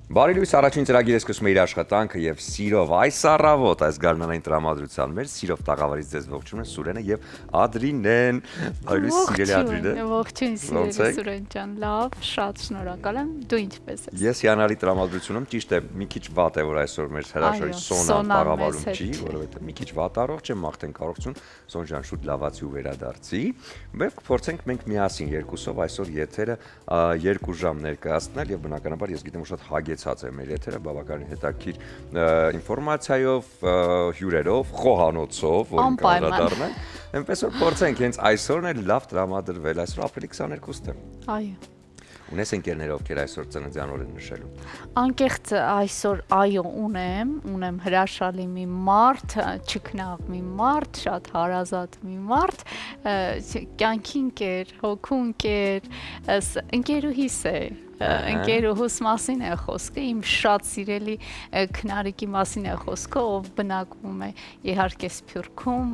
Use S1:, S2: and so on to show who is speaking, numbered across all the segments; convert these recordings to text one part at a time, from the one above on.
S1: Բարի լույս, առաջին ծրագիրը սկսում է իր աշխատանքը եւ սիրով այս առավոտ այս գարնանային տրամադրության մեր սիրով տաղավարից ձեզ ողջունում են Սուրենը եւ Ադրինեն։ Բարի լույս, սիրելի Ադրինե։
S2: Ողջույն, սիրելի Սուրեն ջան, լավ, շատ շնորհակալ եմ։ Դու ինչպես ես։
S1: Ես հիանալի տրամադրությունում, ճիշտ է, մի քիչ վատ է, որ այսօր մեր հրաշալի Սոնան տաղավարում չի, որովհետեւ մի քիչ վատ առողջ եմ, մաղթենք առողջություն, Սոն ջան, շուտ լավացի ու վերադարձի։ Մենք կփորձենք մենք միասին երկուսով այսօր եթերը 2 ժամ ներկայացնել եւ բնականաբար ես գիտեմ որ շատ հագեցած է մեր եթերը բավականին հետաքրքիր ինֆորմացիայով, հյուրերով, խոհանոցով, որ կանդրադառնանք։ Այնպես որ փորձենք հենց այսօրն էլ լավ տրամադրվել, այսօր ապրիլի 22-ն է։
S2: Այո։
S1: Ունես ընկերներ ովքեր այսօր ծննդյան օր են նշելու։
S2: Անկեղծ այսօր այո ունեմ հրաշալի մի մարդ, չքնաղ մի մարդ, շատ հարազատ մի մարդ, կյանքի ընկեր, հոգու ընկեր, ընկերուհիս է։ Ընկերուհուս մասին է խոսքը, իմ շատ սիրելի քնարիկի մասին է խոսքը, ով բնակվում է իհարկե Սփյուռքում,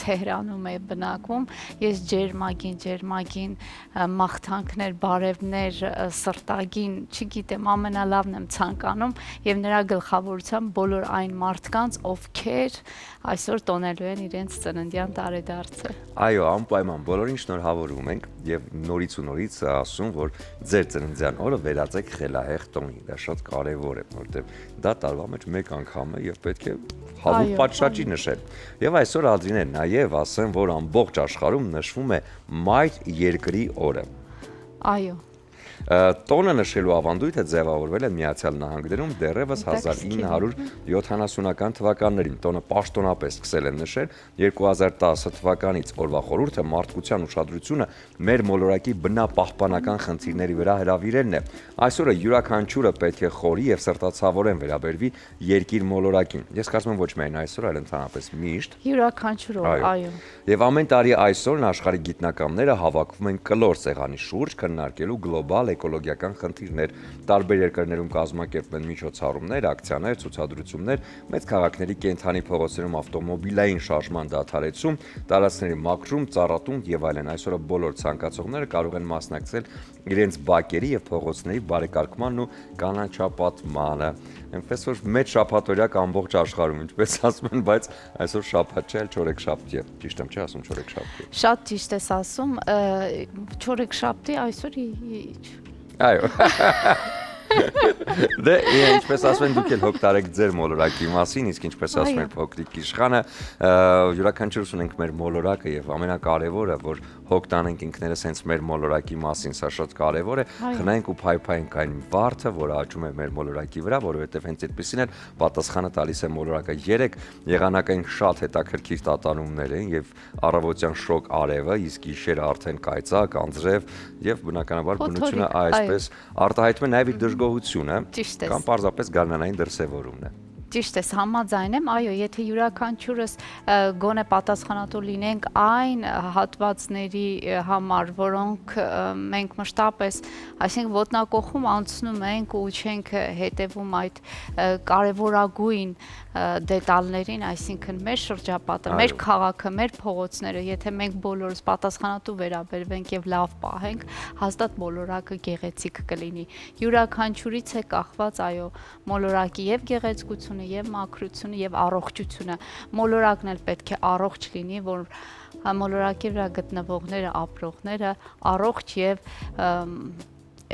S2: Թեհրանում է բնակվում։ Ես ջերմագին մաղթանքներ, բարևներ, սրտագին, չգիտեմ, ամենալավն եմ ցանկանում եւ նրա գլխավորությամբ բոլոր այն մարդկանց, ովքեր այսօր տոնելու են իրենց ծննդյան տարեդարձը։
S1: Այո, անպայման բոլորին շնորհավորում ենք եւ նորից ու նորից ասում, որ ձեր ծննդյան օրը վերածեք խելահեղ տոնի, դա շատ կարևոր է, որովհետեւ դա տարվա մեջ մեկ անգամ է եւ պետք է հավուր պատշաճի նշել։ Եվ այսօր Ադրինե նաեւ ասեմ, որ ամբողջ աշխարհում նշվում է Մայր երկրի օրը։
S2: Այո։
S1: Տոնը նշելու ավանդույթը ձևավորվել է Միացյալ Նահանգներում դեռևս 1970-ական թվականներին։ Տոնը պաշտոնապես սկսել են նշել 2010 թվականից։ Օրվա խորհուրդը մարդկության ուշադրությունը մեր մոլորակի բնապահպանական խնդիրների վրա հրավիրելն է։ Այսօրը յուրաքանչյուրը պետք է խորի եւ սրտացավորեն վերաբերվի երկիր մոլորակին։ Ես կարծում եմ ոչ միայն այսօր, այլ ընդհանրապես միշտ։
S2: Յուրաքանչյուր օր, այո։
S1: Եվ ամեն տարի այսօրն աշխարհի գիտնականները հավաքվում են կլոր սեղանի շուրջ քննարկելու գլոբալ էկոլոգիական խնդիրներ, տարբեր երկրներում կազմակերպվում են միջոցառումներ, ակցիաներ, ցուցադրություններ, մեծ քաղաքների կենթանի փողոցներում ավտոմոբիլային շարժման դադարեցում, տարածքների մաքրում, ծառատում եւ այլն։ Այսօրը բոլոր ցանկացողները կարող են մասնակցել իրենց բակերի եւ փողոցների բարեկարգմանն ու կանաչապատմանը։ Այնպես որ մեծ շաբաթօրյակ ամբողջ աշխարհում, ինչպես ասում են, բայց այսօր շաբաթ չէ, այլ չորեքշաբթի է։ Ճիշտ եմ, չէ՞ ասում չորեքշաբթի։
S2: Շատ ճիշտ ես ասում, չորեքշաբթի այսօր
S1: Այո։ Դե ինչպես ասում են դուք էլ հոգ տարեք ձեր մոլորակի մասին, իսկ ինչպես ասում են փոքրիկ իշխանը, յուրաքանչյուրս ունենք մեր մոլորակը եւ ամենակարևորը, որ հոգ տանենք ինքներս հենց մեր մոլորակի մասին, սա շատ կարևոր է, խնայենք ու փայփայենք այն վարդը, որը աճում է մեր մոլորակի վրա, որովհետեւ հենց այդպեսին էլ պատասխանը տալիս է մոլորակը։ 3 եղանակային շատ հետաքրքիր տատանումներ են եւ առավոտյան շոկ արևը, իսկ գիշերը արդեն կայծակ, անձրև եւ բնականաբար բնությունը այսպես արտահայտում է նաեւ իր դժգոհությունը կամ պարզապես գարնանային դրսևորումն է։
S2: Ճիշտ ես, համաձայն եմ, այո, եթե յուրաքանչյուրս գոնե պատասխանատու լինենք այն հատվածների համար, որոնք մենք մշտապես, այսինքն ոտնակոխում անցնում ենք ու չենք հետևում այդ կարևորագույն դետալներին, այսինքն մեր շրջապատը, մեր քաղաքը, մեր փողոցները, եթե մենք բոլորս պատասխանատու վերաբերվենք եւ լավ պահենք, հաստատ մոլորակը գեղեցիկ կլինի։ Յուրաքանչյուրից է կախված, այո, մոլորակի եւ գեղեցկությունը եւ մաքրությունը եւ առողջությունը։ Մոլորակն էլ պետք է առողջ լինի, որ մոլորակի վրա գտնվողները, ապրողները առողջ եւ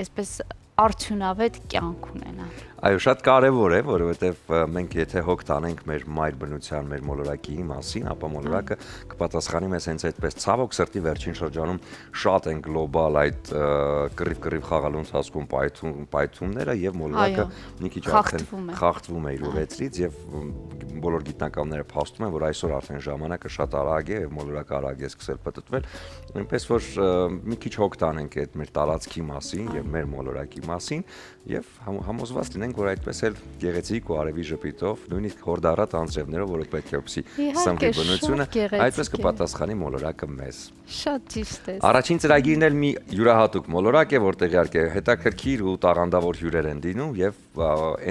S2: այսպես արդյունավետ կյանք ունենան։
S1: Այո, շատ կարևոր է, որովհետև մենք եթե հոգ տանենք մեր մայր բնության, մեր մոլորակի մասին, ապա մոլորակը կպատասխանի մեզ հենց այդպես։ Ցավոք սրտի վերջին շրջանում շատ են գլոբալ այդ կռիվ խաղալու ընթացքում պայթումները եւ մոլորակը մի քիչ արդեն խախտվում է իր ուղեցրից եւ բոլոր գիտնականները փաստում են, որ այսօր արդեն ժամանակը շատ արագ է եւ մոլորակը արագ է սկսել պտտվել, այնպես որ մի քիչ հոգ տանենք այդ մեր տարածքի մասին եւ մեր մոլորակի մասին եւ համոզված լինենք, որ այդպես էլ գեղեցիկ ու արևի ժպիտով, նույնիսկ հորդառատ անձրևներով, որը պետք է օպսի սնվի բնությունը, այդպես կպատասխանի մոլորակը մեզ։
S2: Շատ ճիշտ է։
S1: Առաջին ծրագիրն էլ մի յուրահատուկ մոլորակ է, որտեղ իհարկե հետաքրքիր ու տաղանդավոր հյուրեր են դինում եւ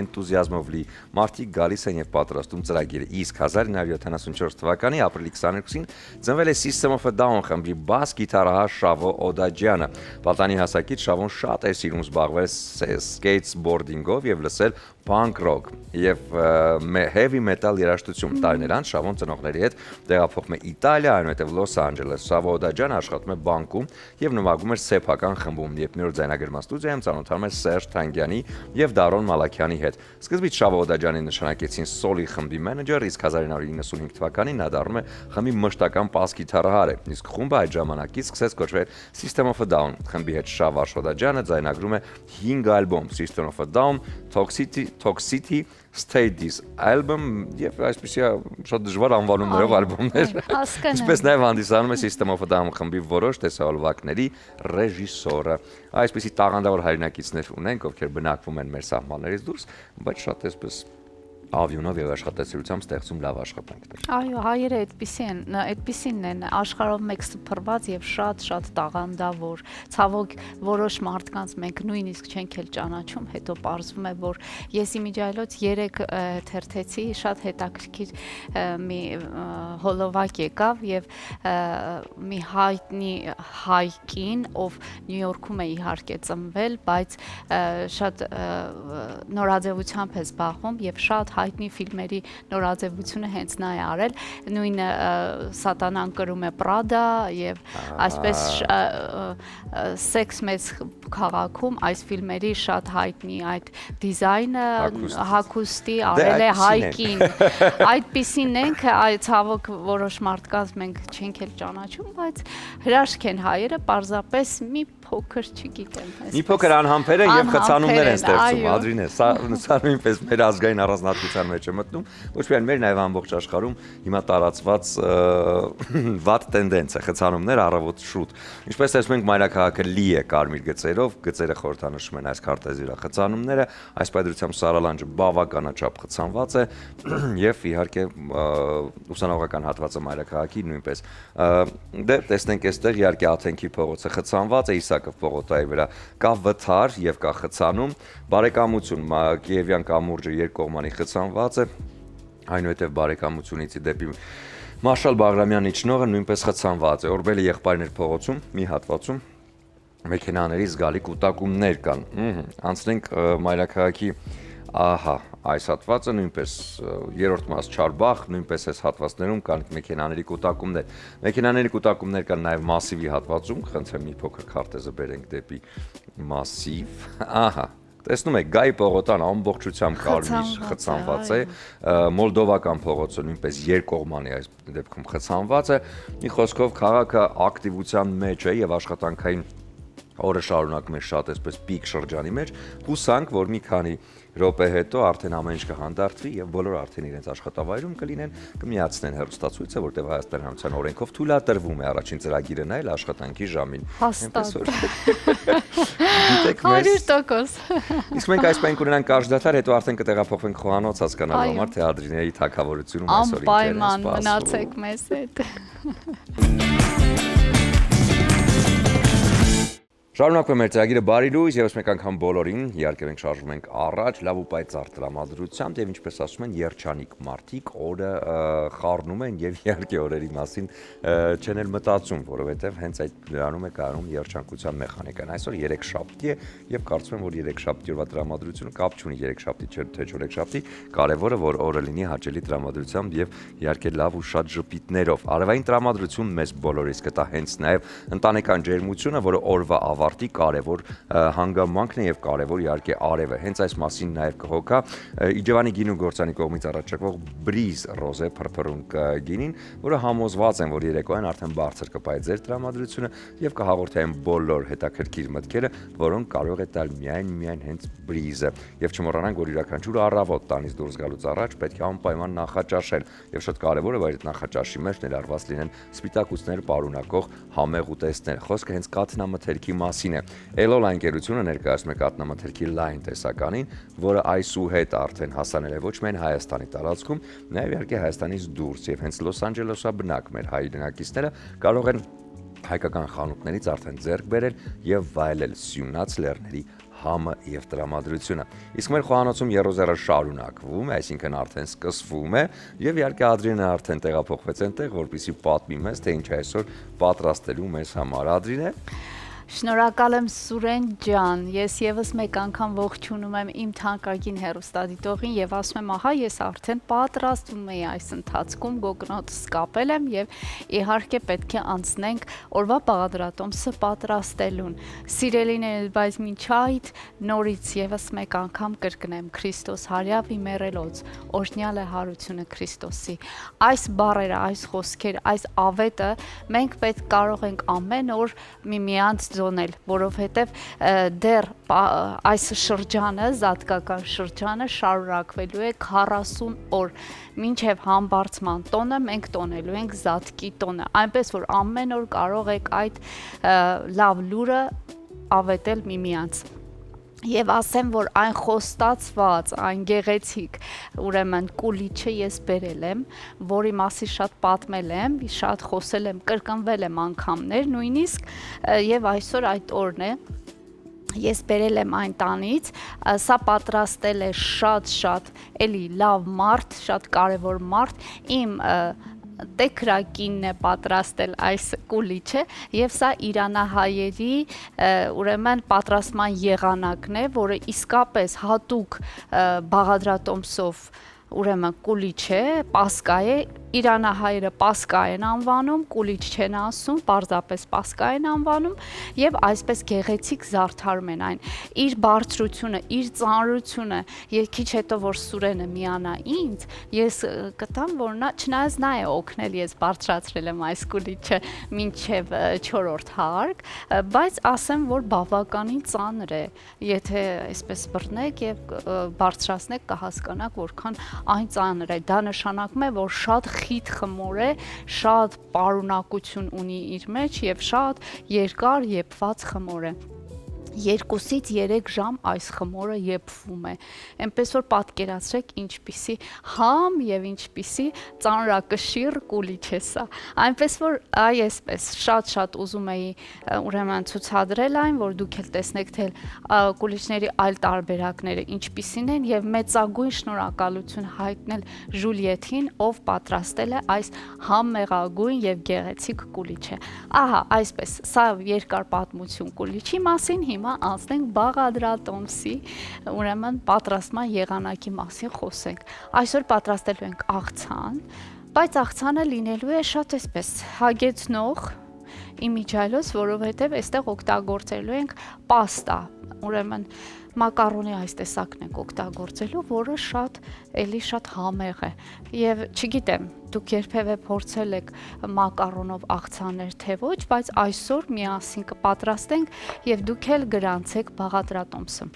S1: էնտուզիազմով լի մարդիկ գալիս են եւ պատրաստում ծրագիրը։ Իսկ 1974 թվականի ապրիլի 22-ին ծնվել է System of a Down խմբի բաս գիտարահար Շավո Օդաջյանը։ Բալտանի հասակից Շավոն շատ է սիրում զբաղվել սկեյթբորդինգով եւ լսել punk rock եւ heavy metal երաժշտություն տարիներ անց Շավոն ծնողների հետ տեղափոխվում է Իտալիա, այնուհետեւ Լոս Անջելես։ Սավոդաջանը աշխատում է բանկում եւ նվագում էր սեփական խմբում, երբ մի օր ձայնագրման ստուդիայում ծանոթանում է Սերժ Թանգյանի եւ Դարոն Մալաքյանի հետ։ Սկզբից Շավոդաջյանին նշանակեցին սոլի խմբի մենեջեր, իսկ 1995 թվականին նա դառնում է խմբի մշտական բաս գիտարահար է, իսկ խումբը այդ ժամանակից սկսեց կոչվել System of a Down։ Խմբի հետ Շավ Աշոտաջյանը ձայնագրում է 5 ալբոմ՝ System of a Down, Toxicity, Stay This Album եւ այսպեսի շատ դժվար անվանումներով ալբոմներ։ Ինչպես նաեւ հանդիսանում է System of a Down խմբի որոշ տեսահոլովակների ռեժիսորը։ Այսպեսի տաղանդավոր հայրենակիցներ ունենք, ովքեր բնակվում են մեր սահմաններից դուրս, բայց շատ էսպես ավյունով եւ աշխատասիրությամբ ստեղծում լավ աշխատանքներ։
S2: Այո, հայերը այդպիսին են աշխարհով մեկ սփռված եւ շատ տաղանդավոր։ Ցավոք որոշ մարդկանց մենք նույնիսկ չենք էլ ճանաչում, հետո պարզվում է, որ ես իմիջիայլոց 3 թերթեցի, շատ հետաքրքիր մի հոլովակ եկավ եւ մի հայտնի հայկին, ով Նյու Յորքում է իհարկե ծնվել, բայց շատ նորաձևությամբ է զբաղվում եւ շատ հայտնի ֆիլմերի նորաձևությունը հենց նա է արել, նույն Սատանան կրում է Պրադա եւ այսպես Սեքս մեծ քաղաքում այս ֆիլմերի շատ հայտնի այդ դիզայնը հագուստի արել է հայկին։ Այդպիսին ենք, ցավոք որոշ մարդկանց մենք չենք էլ ճանաչում, բայց հրաշք են հայերը, պարզապես մի փոքր չգիտեմ։
S1: Մի փոքր անհամբեր են եւ խցանումներ են ստեղծում, Ադրինե, սա նույնպես մեր ազգային առանձնահատկության մեջ է մտնում, ոչ միայն մեր նաեւ ամբողջ աշխարհում հիմա տարածված վատ տենդենս է, խցանումներ առավոտ շուտ։ Ինչպես տեսնում ենք, մայրաքաղաքը լի է կարմիր գծերով, գծերը խորհրդանշում են այս քարտեզի վրա խցանումները, այս պայծրությամբ Սարալանջը բավականաչափ խցանված է եւ իհարկե ուսանողական հատվածը մայրաքաղաքի նույնպես։ Դե տեսնենք այստեղ իհարկե Աթենքի փողոցը խցանված է, Իսակով պողոտայի վրա կա վթար եւ կա խցանում, բարեկամություն Կիևյան կամուրջը երկկողմանի խցանված է, այնուհետև բարեկամությունից դեպի Մարշալ Բաղրամյանի ճնողը նույնպես խցանված է, Օրբելի եղբայրներ փողոցում մի հատվածում մեքենաների զգալի կուտակումներ կան։ Անցնենք մայրաքաղաքի ահա այս հատվածը նույնպես երրորդ մաս Չարբախ, նույնպես այս հատվածներում կան մեքենաների կուտակումներ։ Մեքենաների կուտակումներ կան նաև Մասիվի հատվածում, խնդրեմ մի փոքր քարտեզը բերենք դեպի Մասիվ։ Ահա, տեսնում եք, Գայի պողոտան ամբողջությամբ կարմիր խցանված է, Մոլդովական փողոցը նույնպես երկկողմանի այս դեպքում խցանված է։ Մի խոսքով քաղաքը ակտիվության մեջ է եւ աշխատանքային օրը շարունակում է շատ այսպես պիկ շրջանի մեջ, հուսանք, որ մի քանի րոպե հետո արդեն ամեն ինչ կհանդարտվի եւ բոլորը արդեն իրենց աշխատավայրում կլինեն, կմիացնեն հեռուստացույցը, որտեղ Հայաստանի Հանրության օրենքով թույլատրվում է առաջին ծրագիրը նայել աշխատանքի ժամին։
S2: Հաստատ։
S1: Գիտեք,
S2: 100%։
S1: Իսկ մենք այս պահին կունենանք կարճ դադար, հետո արդեն կտեղափոխվենք խոհանոց հասկանալու համար, թե Ադրինեի թագավորությունում այսօր ինչ է սպասվում։
S2: Անպայման մնացեք մեզ հետ։
S1: Շարունակվում է մեր ծրագիրը բարի լույս, եւս մեկ անգամ բոլորին, իհարկե մենք շարժվում ենք առաջ, լավ ու պայծառ տրամադրությամբ եւ ինչպես ասում են, երջանիկ մարդիկ օրը խառնում են եւ իհարկե օրերի մասին չեն էլ մտածում, որովհետեւ հենց այդ դրանում է կայանում երջանկության մեխանիկան։ Այսօր 3 շաբթի է եւ կարծում եմ, որ 3 շաբթի օրվա տրամադրությունը կապ չունի 3 շաբթի թե 4 շաբթի, կարեւորը որ օրը լինի հաճելի տրամադրությամբ եւ իհարկե լավ ու շատ ժպիտներով։ Արևային տրամադրություն մեզ բոլորիս կտա հենց նաեւ ընտանեկան ջերմությունը, որը օրվա ավարտի կարևոր հանգամանքն է եւ կարևոր իհարկե արևը։ Հենց այս մասին նաեւ կհոգա Իջևանի գինու գործանի կողմից առաջարկվող բրիզ ռոզե փրփրունք գինին, որը համոզված են, որ երեկոյան արդեն բարձր կպահի ձեր տրամադրությունը եւ կհաղորդի այն բոլոր հետաքրքիր մտքերը, որոնք կարող է տալ միայն հենց բրիզը։ Եվ չմոռանանք, որ յուրաքանչյուր առավոտ տանից դուրս գալուց առաջ պետք է անպայման նախաճաշել եւ շատ կարեւոր է, որ այդ նախաճաշի մեջ ներառված լինեն սպիտակուցներ պարունակող համեղ ուտեստներ։ Խոսքը հենց կաթնամթերքի մասին է։ Էլոլ ընկերությունը ներկայացնում է կաթնամթերքի լայն տեսականին, որը այսուհետ արդեն հասանել է ոչ միայն Հայաստանի տարածքում, նաև իհարկե Հայաստանից դուրս եւ հենց Լոս Անջելեսա բնակ մեր հայրենակիցները կարող են հայկական խանութներից արդեն ձեռք բերել եւ վայելել Սյունած լեռների համը եւ տրամադրությունը։ Իսկ մեր խոհանոցում երոզերը շարունակվում է, այսինքն արդեն սկսվում է եւ իհարկե Ադրինը արդեն տեղափոխվեց այնտեղ, որպեսզի պատմի մեզ, թե ինչ է այսօր պատրաստելու մեզ համար։ Ադրինե
S2: Շնորհակալ եմ Սուրեն ջան, ես եւս մեկ անգամ ողջունում եմ իմ թանկագին հեռուստադիտողին եւ ասում եմ, ահա ես արդեն պատրաստվում եի այս ընթացքում գոգնոտս կապել եմ եւ իհարկե պետք է անցնենք օրվա բաղադրատոմսը պատրաստելուն։ Սիրելիներ, բայց մինչ այդ նորից եւս մեկ անգամ կրկնեմ Քրիստոս հարյավ իմերելոց, օրհնյալ է հարությունը Քրիստոսի։ Այս բառերը, այս խոսքերը, այս ավետը մենք պետք կարող ենք ամեն օր միմյանց զոնել, որովհետև դեռ այս շրջանը, զատկական շրջանը շարունակվելու է 40 օր, մինչև համբարձման տոնը մենք տոնելու ենք զատկի տոնը, այնպես որ ամեն օր կարող եք այդ լավ լուրը ավետել միմյանց։ Եվ ասեմ, որ այն խոստացված, այն գեղեցիկ, ուրեմն կուլիչը ես բերել եմ, որի մասի շատ պատմել եմ, շատ խոսել եմ, կրկնվել եմ անգամներ նույնիսկ, եւ այսօր այդ օրն է, ես բերել եմ այն տանից, սա պատրաստել է շատ էլի լավ մարդ, շատ կարևոր մարդ, իմ տեքրակինն է պատրաստել այս կուլիչը եւ սա իրանահայերի ուրեմն պատրաստման եղանակն է, որը իսկապես հատուկ բաղադրատոմսով ուրեմն կուլիչ է, պասկա է, իրանահայերը պասկա են անվանում, կուլիչ չեն ասում, պարզապես պասկա են անվանում եւ այսպես գեղեցիկ զարդարում են այն։ Իր բարձրությունը, իր ծանրությունը, եւ քիչ հետո որ Սուրենը միանա ինձ, ես կտամ, որ նա չնայած նա է օգնել, ես բարձրացրել եմ այս կուլիչը մինչեւ 4-րդ հարկ, բայց ասեմ, որ բավականին ծանր է։ Եթե այսպես բռնեք եւ բարձրացնեք, կհասկանաք, որքան այն ծանր է։ Դա նշանակում է, որ շատ խիտ խմոր է, շատ պարունակություն ունի իր մեջ եւ շատ երկար եփված խմոր է։ 2-ից 3 ժամ այս խմորը եփվում է, այնպես որ պատկերացրեք ինչպիսի համ եւ ինչպիսի ծանրակշիռ կուլիչ է սա, այնպես որ այսպես շատ ուզում էի ուրեմն ցուցադրել այն, որ դուք էլ տեսնեք թե կուլիչների այլ տարբերակները ինչպիսին են եւ մեծագույն շնորհակալություն հայտնել Ժուլիեթին, ով պատրաստել է այս համեղագույն եւ գեղեցիկ կուլիչը։ Ահա, այսպես, սա երկար պատմություն կուլիչի մասին, հիմա անցնենք բաղադրատոմսի, ուրեմն պատրաստման եղանակի մասին խոսենք։ Այսօր պատրաստելու ենք աղցան, բայց աղցանը լինելու է շատ այսպես հագեցնող իմիջիայլոց, որովհետև այստեղ օգտագործելու ենք պաստա, ուրեմն մակարոնի այս տեսակն ենք օգտագործելու, որը շատ համեղ է եւ չգիտեմ, դուք երբևէ փորձել եք մակարոնով աղցաներ թե ոչ, բայց այսօր միասին կպատրաստենք եւ դուք էլ գրանցեք բաղադրատոմսը։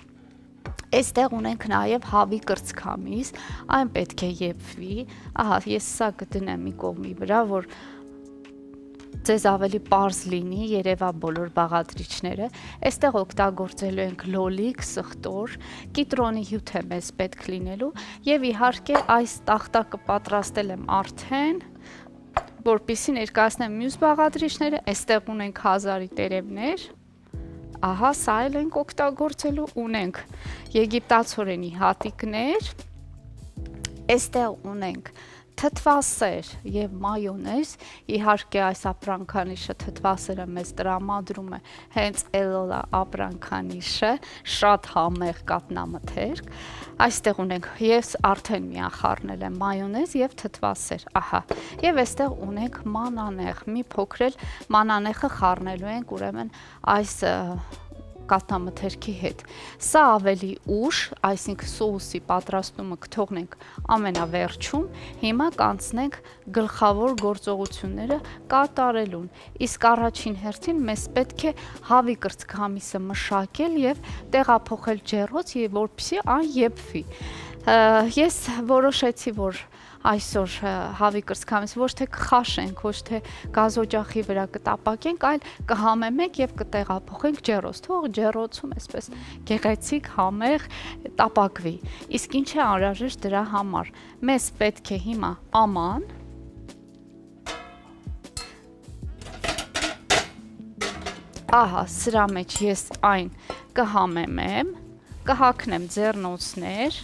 S2: Այստեղ ունենք նաև հավի կրծքամիս, այն պետք է եփվի, ահա ես սա կդնեմ մի կողմի վրա, որ ձեզ ավելի պարզ լինի, երևա բոլոր բաղադրիչները, այստեղ օգտագործելու ենք լոլիկ, սխտոր, կիտրոնի հյութ է մեզ պետք լինելու եւ իհարկե այս տախտակը պատրաստել եմ արդեն, որպեսզի ներկայացնեմ մյուս բաղադրիչները, այստեղ ունենք հազարի տերևներ, ահա սա էլ ենք օգտագործելու, ունենք եգիպտացորենի հատիկներ, այստեղ ունենք թթվասեր եւ մայոնեզ, իհարկե այս ապրանքանիշը թթվասերը մեզ տրամադրում է հենց Էլոլա ապրանքանիշը, շատ համեղ կատնամթերք, այստեղ ունենք, ես արդեն միան խառնել եմ մայոնեզ եւ թթվասեր, ահա, եւ այստեղ ունենք մանանեխ, մի փոքր էլ մանանեխը խառնելու ենք ուրեմն այս կատնամթերքի հետ։ Սա ավելի ուշ, այսինքն սոուսի պատրաստումը կթողնենք ամենավերջում, հիմա կանցնենք գլխավոր գործողությունները կատարելուն։ Իսկ առաջին հերթին մեզ պետք է հավի կրծքամիսը մշակել եւ տեղափոխել ջեռոց, եւ որպեսզի այն եփվի։ Ես որոշեցի, որ այսօր հավի կրծքամիս ոչ թե կխաշենք, ոչ թե գազօջախի վրա կտապակենք, այլ կհամեմենք եւ կտեղափոխենք ջեռոց, թող ջեռոցում այսպես գեղեցիկ համեղ տապակվի։ Իսկ ինչ է անհրաժեշտ դրա համար։ Մեզ պետք է հիմա աման, ահա սրա մեջ ես այն կհամեմեմ, կհագնեմ ձեռնոցներ,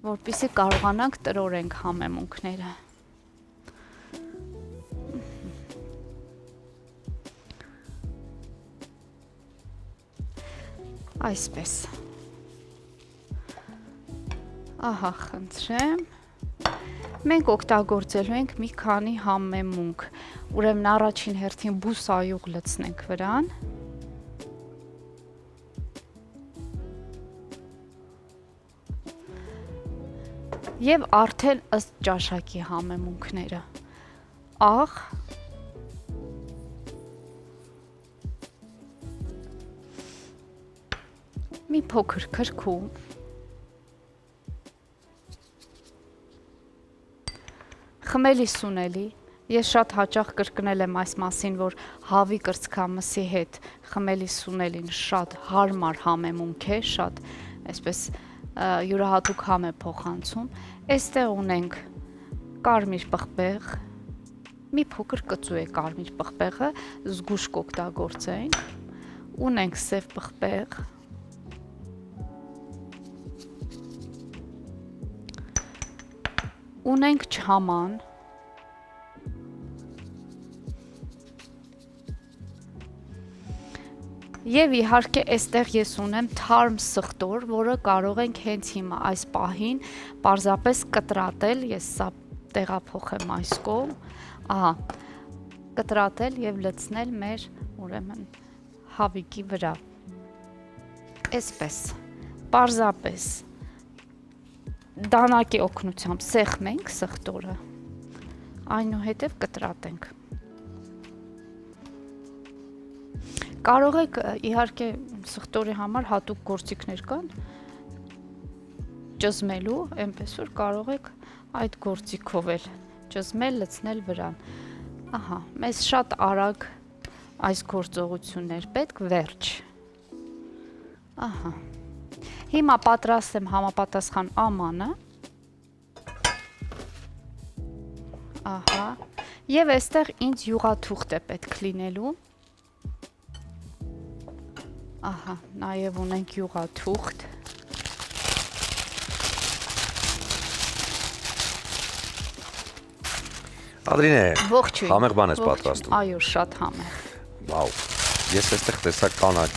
S2: որպեսզի կարողանանք տրորենք համեմունքները։ Այսպես։ Ահա, խնդրեմ։ Մենք օգտագործելու ենք մի քանի համեմունք։ Ուրեմն առաջին հերթին բուսայուղ լցնենք վրան։ Եվ արդեն ըստ ճաշակի համեմունքները։ Աղ, մի փոքր քրքում, խմելի սունելի, ես շատ հաճախ կրկնել եմ այս մասին, որ հավի կրծքամսի հետ խմելի սունելին շատ հարմար համեմունք է, շատ այսպես յուրահատուկ համ է փոխանցում, այստեղ ունենք կարմիր պղպեղ, մի փոքր կծու է կարմիր պղպեղը, զգուշ կօգտագործենք, ունենք սև պղպեղ, ունենք չաման, եւ իհարկե այստեղ ես ունեմ թարմ սխտոր, որը կարող ենք հենց հիմա այս պահին պարզապես կտրատել, ես սա տեղափոխեմ այս կողմ, ահա, կտրատել եւ լցնել մեր ուրեմն հավիկի վրա։ Այսպես, պարզապես դանակի օգնությամբ սեղմենք սխտորը, այնուհետև կտրատենք։ Կարող եք իհարկե սխտորի համար հատուկ գործիքներ կան ճզմելու, այնպես որ կարող եք այդ գործիքով էլ ճզմել, լցնել վրան։ Ահա, մեզ շատ արագ այս գործողություններ պետք, վերջ։ Ահա։ Հիմա պատրաստեմ համապատասխան ամանը, ահա, և այստեղ ինձ յուղաթուղթ է պետք լինելու, ահա, նաև ունենք յուղաթուղթ,
S1: Ադրինե,
S2: ողջույն,
S1: համեղ բան ես պատրաստում։
S2: Այո, շատ համեղ։
S1: Վաու, ես այստեղ տեսա կանաչ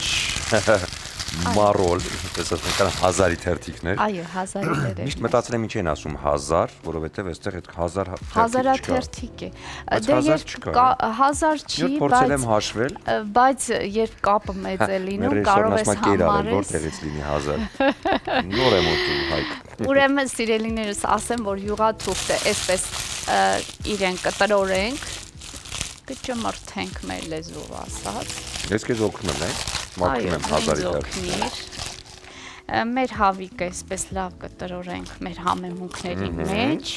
S1: մարոլ, տեսած նկան 1000-ի թերթիկներ։
S2: Այո, 1000-ի թերթիկներ։
S1: Միշտ մտածել եմ ինչ են ասում 1000, որովհետև այստեղ այդ 1000
S2: թերթիկ է։
S1: Բայց 1000 չկա։
S2: 1000 չի,
S1: փորձել եմ հաշվել,
S2: բայց երբ կապը մեծ է լինում, կարող ես համարես։
S1: Որտեղից լինի 1000։ Նոր եմ ուտում հայկ։
S2: Ուրեմն սիրելիներս ասեմ, որ յուղաթուղթը այսպես իրեն կտրորենք, կճմրթենք մեր լեզվով ասած։
S1: Ես քեզ օգնում եմ, մաքրում եմ 1000-ի թերթիկ։
S2: Մեր հավիկը այսպես լավ կտրորենք մեր համեմունքների մեջ։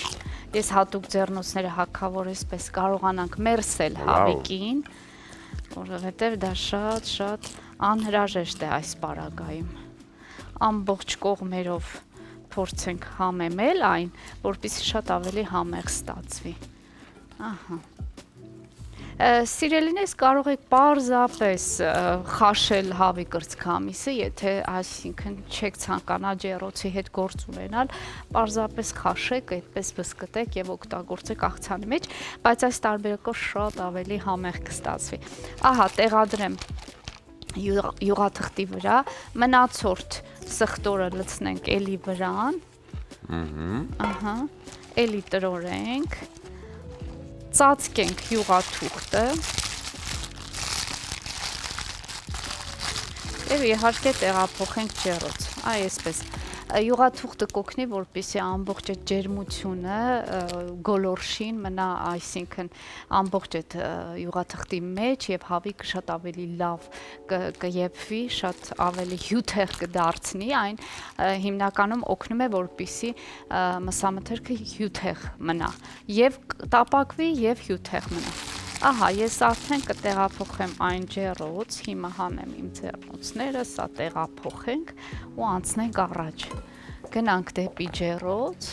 S2: Ես հատուկ ձեռնոցները հագավոր այսպես կարողանանք մերսել հավիկին, որովհետև դա շատ անհրաժեշտ է այս պարագայում։ Ամբողջ կողմերով փորձենք համեմել այն, որպեսզի շատ ավելի համեղ ստացվի։ Ահա։ Սիրելիներս կարող եք պարզապես խաշել հավի կրծքամիսը, եթե այսինքն չեք ցանկանա ջեռոցի հետ գործ ունենալ, պարզապես խաշեք, այդպես բսկտեք եւ օգտագործեք աղցանի մեջ, բայց այս տարբերակով շատ ավելի համեղ կստացվի։ Ահա, տեղադրեմ յուղաթղթի վրա, մնացորդ սխտորը լցնենք էլի վրան, ահա, էլի տրորենք, ծածկենք յուղաթուղթը և իհարկե տեղափոխենք ջեռոց, այսպես, յուղաթուղթը կօգնի, որպեսզի ամբողջ այդ ջերմությունը գոլորշին մնա, այսինքն ամբողջ այդ յուղաթղթի մեջ եւ հավիկը շատ ավելի լավ կեփվի, շատ ավելի հյութեղ կդարձնի, այն հիմնականում օգնում է, որպեսզի մսամթերքը հյութեղ մնա եւ տապակվի եւ հյութեղ մնա։ Ահա, ես արդեն կտեղափոխեմ այն ջեռոց, հիմա հանեմ իմ ձեռնոցները, սա տեղափոխենք ու անցնենք առաջ։ Գնանք դեպի ջեռոց։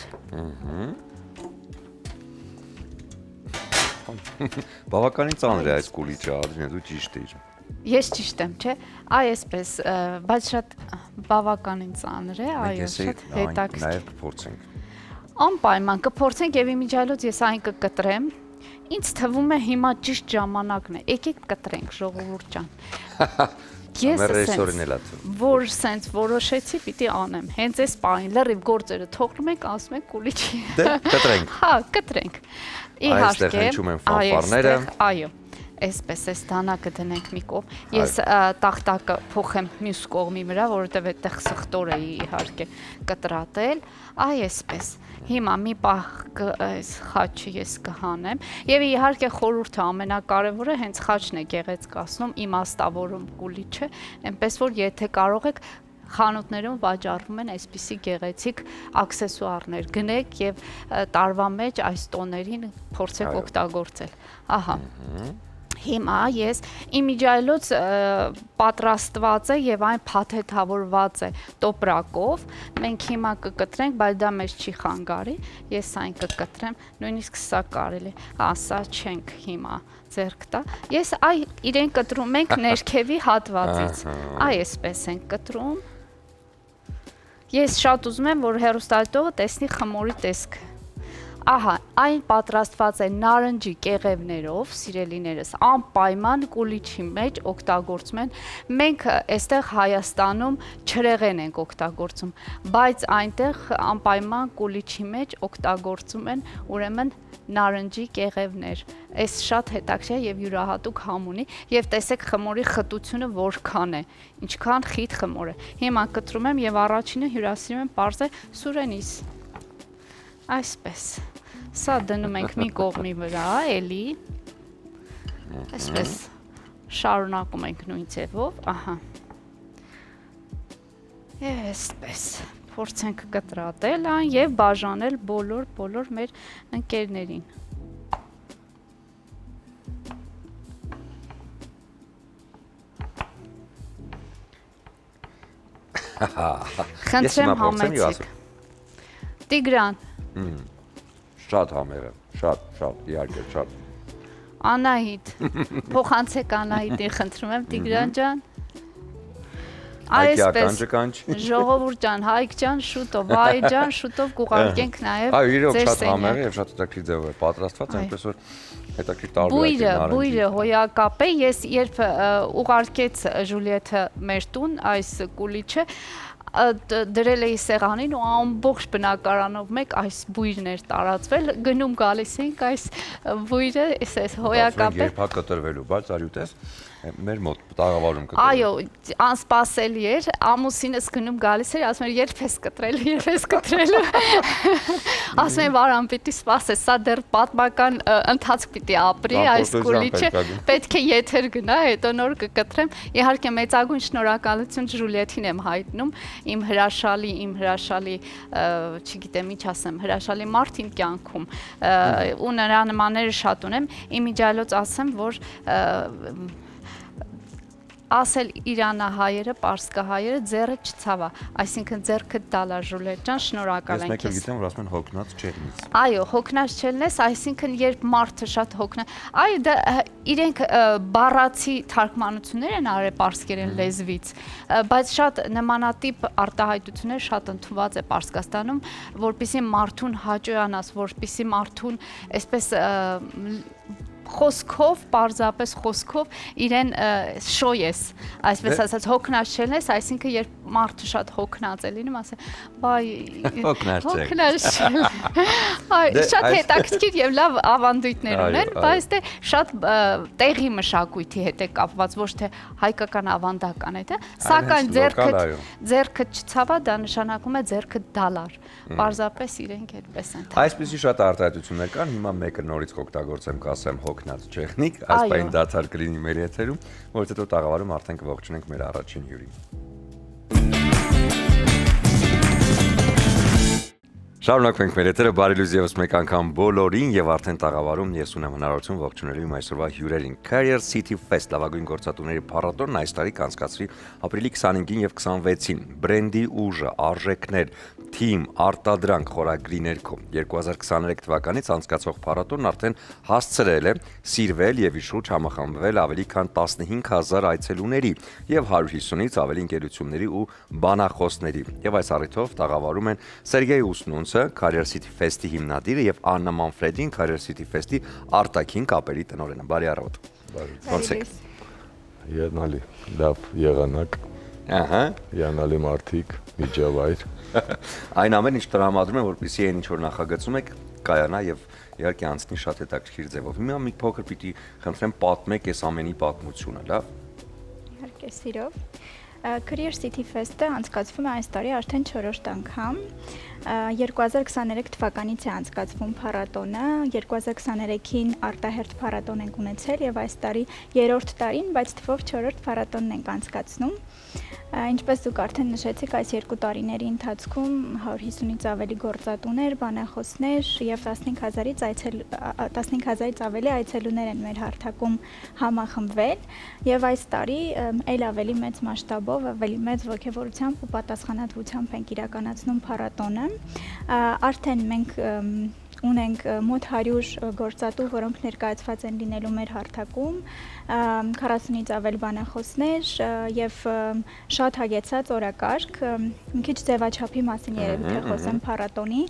S1: Բավականին ծանր է այս կուլիչը, Ադրինե, դու ճիշտ ես։
S2: Ես ճիշտ եմ, չէ՞։ Այսպես, բայց շատ բավականին ծանր է, այո, շատ հետաքրքիր։
S1: Նաև կփորձենք։
S2: Անպայման կփորձենք եւ իմիջիայլոց ես այն կկտրեմ։ Ինձ թվում է հիմա ճիշտ ժամանակն է։ Եկեք կտրենք, ժողովուրդ ջան։ ես
S1: Ռեժիսորին էլ ատում։
S2: որ սենց որոշեցի պիտի անեմ։ Հենց այս պահին լրիվ գործերը թողնում ենք, ասում ենք կուլիչի։
S1: Դե կտրենք։
S2: Հա, կտրենք։
S1: Այստեղ հնչում են ֆանֆարները։
S2: Այո։ Այսպես էս դանակը դնենք մի կողմ։ Ես տախտակը փոխեմ մյուս կողմի վրա, որովհետև այդտեղ սխտոր է իհարկե կտրատել։ Այ այսպես։ Հիմա մի պահ այս խաչը ես կհանեմ եւ իհարկե խորհուրդը ամենակարևորը հենց խաչն է գեղեցկացնում, իմաստավորում կուլիչը, այնպես որ եթե կարող եք խանութներում վաճառվում են այսպիսի գեղեցիկ աքսեսուարներ։ Գնեք եւ տարվա մեջ այս տոներին փորձեք օգտագործել։ Ահա։ Հիմա ես իմիջայլոց պատրաստված է եւ այն փաթեթավորված է տոպրակով։ Մենք հիմա կկտրենք, բայց դա մեզ չի խանգարի։ Ես այն կկտրեմ, նույնիսկ սա կարելի։ Ասա չենք հիմա ձեռք տա։ Ես այ իրեն կտրում ենք ներքևի հատվածից։ Այ այսպես ենք կտրում։ Ես շատ ուզում եմ, որ հեռուստադիտողը տեսնի խմորի տեսքը։ Ահա, այն պատրաստված է նարնջի կեղևներով, սիրելիներս, անպայման կուլիչի մեջ օգտագործում են։ Մենք այստեղ Հայաստանում չրեղեն ենք օգտագործում, բայց այնտեղ անպայման կուլիչի մեջ օգտագործում են ուրեմն նարնջի կեղևներ։ Այս շատ հետաքրքիր եւ յուրահատուկ համ ունի եւ տեսեք խմորի խտությունը որքան է, ինչքան խիտ խմոր է։ Հիմա կտրում եմ եւ առաջինը հյուրասիրում եմ պարզ է Սուրենիս։ Այսպես, սա դնում ենք մի կողմի վրա, էլի, այսպես շարունակում ենք նույն ձևով, ահա, և այսպես, փորձենք կտրատել այն և բաժանել բոլոր մեր ընկերներին։ Խնդրեմ համեցիք։ Տիգրան,
S1: Շատ համերը, շատ, իհարկե, շատ։
S2: Անահիտ, փոխանցեք Անահիտին, խնդրում եմ, Տիգրան ջան։
S1: Այսպես,
S2: ժողովուրդ ջան, Հայկ ջան, շուտով, Վայ ջան, շուտով կուղարկենք նաև
S1: այո, իրոք շատ համերը եւ շատ հետաքրքիր ձևով է պատրաստված, այնպես որ հետաքրքիր տարբերակ է։
S2: Բույրը հոյակապ է, ես երբ ուղարկեց Ժուլիեթը մեր տուն այս կուլիչը, դրել էի սեղանին ու ամբողջ բնակարանով մեկ այս բույրն էր տարածվել, գնում գալիս ենք այս բույրը, այս հոյակապ է։
S1: Երբ կտրվելու, բայց արյուտես մեր մոտ տաղավարում կտրել։
S2: Այո, անսպասելի էր, ամուսինս գնում գալիս էր, ասում էր երբ ես կտրելու։ Ասում եմ վարան պիտի սպասես, սա դեռ պատմական ընթացք պիտի ապրի այս կուլիչը, պետք է եթեր գնա, հետո նոր կկտրեմ։ Իհարկե մեծագույն շնորհակալություն Ժուլիեթին եմ հայտնում, իմ հրաշալի, չգիտեմ ինչ ասեմ, հրաշալի մարդ իմ կյանքում, ու նրա նմանները շատ ունեմ, իմիջիալոց ասեմ, որ ասել իրանահայերը, պարսկահայերը ձեռը չցավա, այսինքն ձեռքը տալա Ժուլիեթ ջան, շնորհակալ ենք
S1: քեզ։ Ես մեկ էլ գիտեմ, որ ասում են հոգնած չեղնից։
S2: Այո, հոգնած չելնես, այսինքն երբ մարդը շատ հոգնա, այո, դա իրենք բառացի թարգմանություններ են արել պարսկերեն լեզվից, բայց շատ նմանատիպ արտահայտություններ շատ ընդունված է Պարսկաստանում, որպեսզի մարդուն հաճոյանաս, որպեսզի մարդուն այսպես խոսքով, պարզապես խոսքով իրեն շոյես, այսպես ասած, հոգնած չելնես, այսինքն երբ մարդը շատ հոգնած է լինում, ասել, բայ, հոգնած չել, շատ հետաքրքիր և լավ ավանդույթներ ունեն, բայց դե շատ տեղի մշակույթի հետ է կապված, ոչ թե հայկական ավանդական է, սակայն ձեռքդ չցավա, դա նշանակում է ձեռքդ դալար, պարզապես իրենք այդպես են։
S1: Այսպիսի շատ արտահայտություններ կան, հիմա մեկը նորից կօգտագործեմ, կասեմ հոգնած չեղնիկ, այս պահին դադար կլինի մեր եթերում, որից հետո տաղավարում արդեն կողջունենք մեր առաջին հյուրին։ Շարունակվենք մեր եթերը, բարի լույս ևս մեկ անգամ բոլորին եւ արդեն տաղավարում ես ունեմ հնարավորություն ողջունելու իմ այսօրվա հյուրերին։ Career City Fest լավագույն գործատուների փառատոնն այս տարի կանցկացվի ապրիլի 25-ին եւ 26-ին։ Բրենդի ուժը, արժեքներ, թիմ, արտադրանք խորագրի ներքո 2023 թվականից անցկացող փառատոնն արդեն հասցրել է սիրվել եւ իր շուրջ համախմբվել ավելի քան 15000 այցելուների եւ 150-ից ավելի ընկերությունների ու բանախոսների։ Եվ այս առիթով տաղավարում են Սերգեյ Ուսնունցը, Career City Fest-ի հիմնադիրը եւ Աննա Մանֆրեդին, Career City Fest-ի արտաքին կապերի տնօրենը։ Բարի առավոտ։ Ոնց եք։
S3: Հիանալի, լավ եղանակ,
S1: Ահա։
S3: հիանալի մարդիկ, միջավայր։
S1: Այն ամեն ինչ տրամադրում է, որպեսզի այն ինչ որ նախագծում եք կայանա եւ իհարկե անցնի շատ հետաքրքիր ձևով։ Հիմա մի փոքր պիտի խնդրեմ պատմեք այս ամենի պատմությունը, լավ։
S4: Իհարկե, սիրով։ Career City Fest-ը անցկացվում է այս տարի արդեն 4-րդ անգամ։ 2023 թվականից է անցկացվում փառատոնը, 2023-ին արտահերթ փառատոն ենք ունեցել եւ այս տարի 3-րդ տարին, բայց թվով 4-րդ փառատոնն ենք անցկացնում։ Ինչպես դուք արդեն նշեցիք, այս 2 տարիների ընթացքում 150-ից ավելի գործատուներ, բանախոսներ եւ 15,000-ից ավելի այցելուներ են մեր հարթակում համախմբվել եւ այս տարի այլ ավելի մեծ մասշտաբով, ավելի մեծ ոգևորությամբ ու պատասխանատվությամբ ենք իրականացնում փառատոնը։ Արդեն մենք ունենք մոտ 100 գործատու, որոնք ներկայացված են լինելու մեր հարթակում, 40-ից ավել բանախոսներ եւ շատ հագեցած օրակարգ, մի քիչ ձևաչափի մասին երևի թե խոսեմ փառատոնի,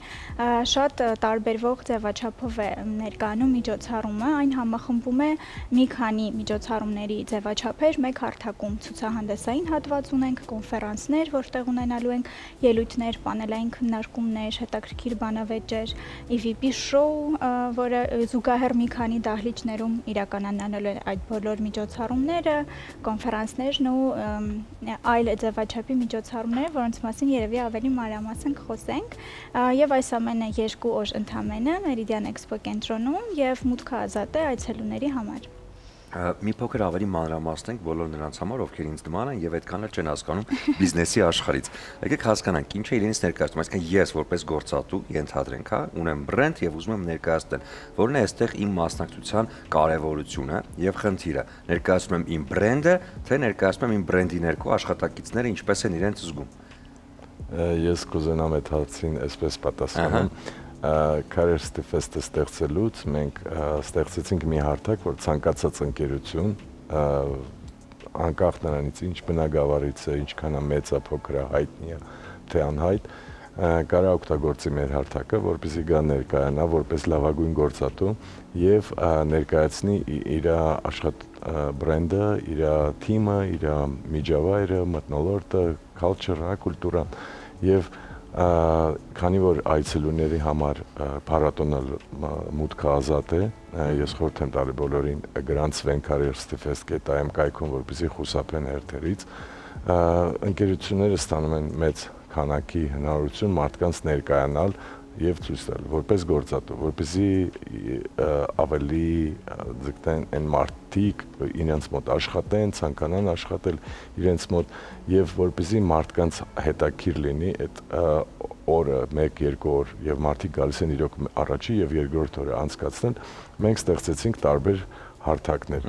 S4: շատ տարբերվող ձևաչափով է ներկայանում միջոցառումը, այն համախմբում է մի քանի միջոցառումների ձևաչափեր մեկ հարթակում, ցուցահանդեսային հատված ունենք, կոնֆերանսներ, որտեղ ունենալու ենք ելույթներ, պանելային քննարկումներ, հետաքրքիր բանավեճեր, EVP շոու, որը զուգահեռ մի քանի դահլիճներում իրականանալու է այդ բոլոր միջոցառումները, կոնֆերանսներն ու այլ ձևաչափի միջոցառումները, որոնց մասին երևի ավելի մանրամասն կխոսենք, եւ այս ամենը 2 օր ընդամենը Meridian Expo կենտրոնում եւ մուտքը ազատ է այցելուների համար։
S1: Մի փոքր ավելի մանրամասնենք բոլոր նրանց համար, ովքեր ինձ նման են եւ այդքան էլ չեն հասկանում բիզնեսի աշխարհից։ Եկեք հասկանանք, ինչ է իրենից ներկայացնում, այսինքն ես որպես գործատու ենթադրենք, հա, ունեմ բրենդ եւ ուզում եմ ներկայացնել, որն է այստեղ իմ մասնակցության կարեւորությունը եւ խնդիրը։ Ներկայացնում եմ իմ բրենդը, թե ներկայացնում եմ իմ բրենդի ներքո աշխատակիցները ինչպես են իրենց զգում։
S3: Ես կուզենամ այդ հարցին այսպես պատասխանեմ։ Career City Fest-ը ստեղծելուց մենք ստեղծեցինք մի հարթակ, որ ցանկացած ընկերություն անկախ նրանից ինչ բնագավառից է, ինչքան է մեծ է, փոքր է, հայտնի է, թե անհայտ, կարող օգտագործի մեր հարթակը, որպեսզի գա ներկայանա որպես լավագույն գործատու եւ ներկայացնի իր աշխատ բրենդը, իր թիմը, իր միջավայրը, մթնոլորտը, culture-ը, կուլտուրան եւ քանի որ այցելուների համար փառատոնը մուտքը ազատ է, ես խորհուրդ եմ տալի բոլորին գրանցվեն Career City Fest.am կայքում, որպեսզի խուսափեն հերթերից, ընկերությունները ստանում են մեծ քանակի հնարավորություն մարդկանց ներկայանալ եւ ցույց տալ որպես գործատու, որպեսզի ավելի ձգտեն այն մարդիկ իրենց մոտ աշխատեն, ցանկանան աշխատել իրենց մոտ եւ որպեսզի մարդկանց հետաքրքիր լինի այդ օրը 1-2 օր եւ մարդիկ գալիս են իրոք առաջի եւ երկրորդ օրը անցկացնել, մենք ստեղծեցինք տարբեր հարթակներ։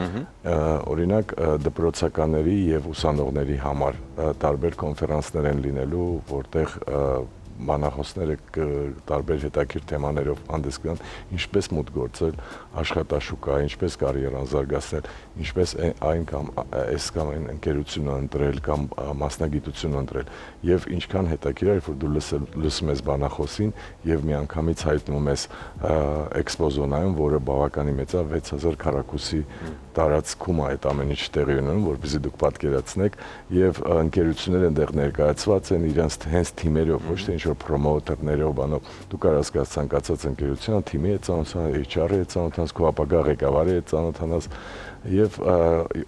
S3: Օրինակ դպրոցականների եւ ուսանողների համար տարբեր կոնֆերանսներ են լինելու, որտեղ բանախոսները տարբեր հետաքրքիր թեմաներով հանդես կգան, ինչպես մուտք գործել աշխատաշուկա, ինչպես կարիերան զարգացնել, ինչպես այն կամ այս կամ այն ընկերությունը ընտրել կամ մասնագիտություն ընտրել եւ ինչքան հետաքրքիր է, որ դու լսում ես բանախոսին եւ միանգամից հայտնում ես էքսպոզոնայում, որը բավականին մեծ է, 6000 քառակուսի տարածքում է այդ ամեն ինչ տեղի ունենում, որպեսզի դուք պատկերացնեք եւ ընկերությունները այնտեղ ներկայացված են իրենց հենց թիմերով, ոչ թե ինչ-որ պրոմոութերներով, բանով, դու կարող ես ցանկացած ընկերության թիմի հետ ծանոթանալ, HR-ի հետ ծանոթանալ, քո ապագա ղեկավարի հետ ծանոթանալ եւ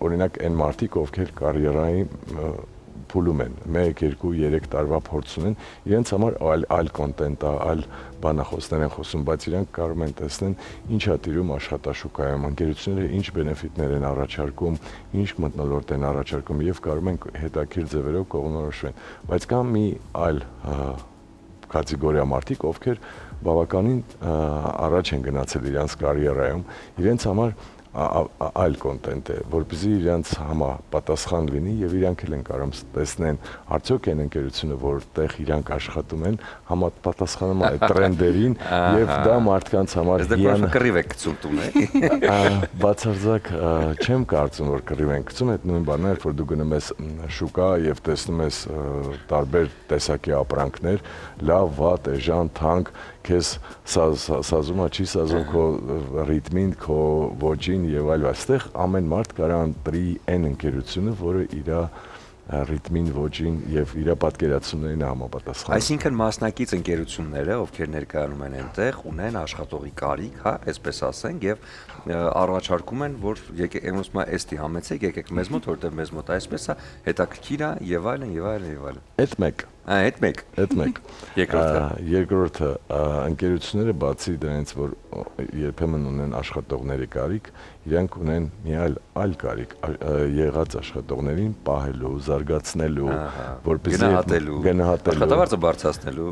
S3: օրինակ այն մարդիկ, ովքեր կարիերայի փուլում են, 1, 2, 3 տարվա փորձ ունեն, իրենց համար այլ կոնտենտ է, այլ բանախոսներ են խոսում, բայց իրանք կարող են տեսնել ինչ է տիրում աշխատաշուկայում, ընկերությունները ինչ բենեֆիտներ են առաջարկում, ինչ մթնոլորտ են առաջարկում եւ կարող են հետաքրքիր ձևերով կողմնորոշվեն, բայց կա մի այլ կատեգորիա մարդիկ, ովքեր բավականին առաջ են գնացել իրենց կարիերայում, իրենց համար այլ կոնտենտ է, որպեսզի իրենց համապատասխան լինի եւ իրանք էլ են կարող տեսնեն արդյոք այն ընկերությունը, որտեղ իրանք աշխատում են, համապատասխանում է այդ տրենդերին եւ դա մարդկանց համար
S1: հիան կռիվ է գցում տուն է։
S3: Բացարձակ չեմ կարծում, որ կռիվ են գցում, այդ նույն բանն է, որ դու գնում ես շուկա եւ տեսնում ես տարբեր տեսակի ապրանքներ, լավ, վատ, էժան, թանկ, քեզ սազումը չի սազում քո ռիթմին, քո ոճին եւ այլ, այստեղ ամեն մարդ կարա ընտրի այն ընկերությունը, որը իր ռիթմին, ոճին եւ իր պատկերացումներին համապատասխան։
S1: Այսինքն մասնակից ընկերությունները, ովքեր ներկայանում են այնտեղ, ունեն աշխատողի կարիք, հա, այսպես ասենք, եւ առաջարկում են, որ եկեք եմոսմա էստի համեցեք, եկեք մեզ մոտ, որտեղ մեզ մոտ այսպես է, հետաքրքիր է եւ այլն եւ այլն եւ այլն։
S3: Այդ մեկ
S1: Այդ մեկ։
S3: Երկրորդը ընկերությունները բացի դրանից, որ երբեմն ունեն աշխատողների կարիք, իրանք ունեն մի այլ կարիք, եղած աշխատողներին պահելու, զարգացնելու, որպեսզի գնահատելու,
S1: աշխատավարձը բարձրացնելու։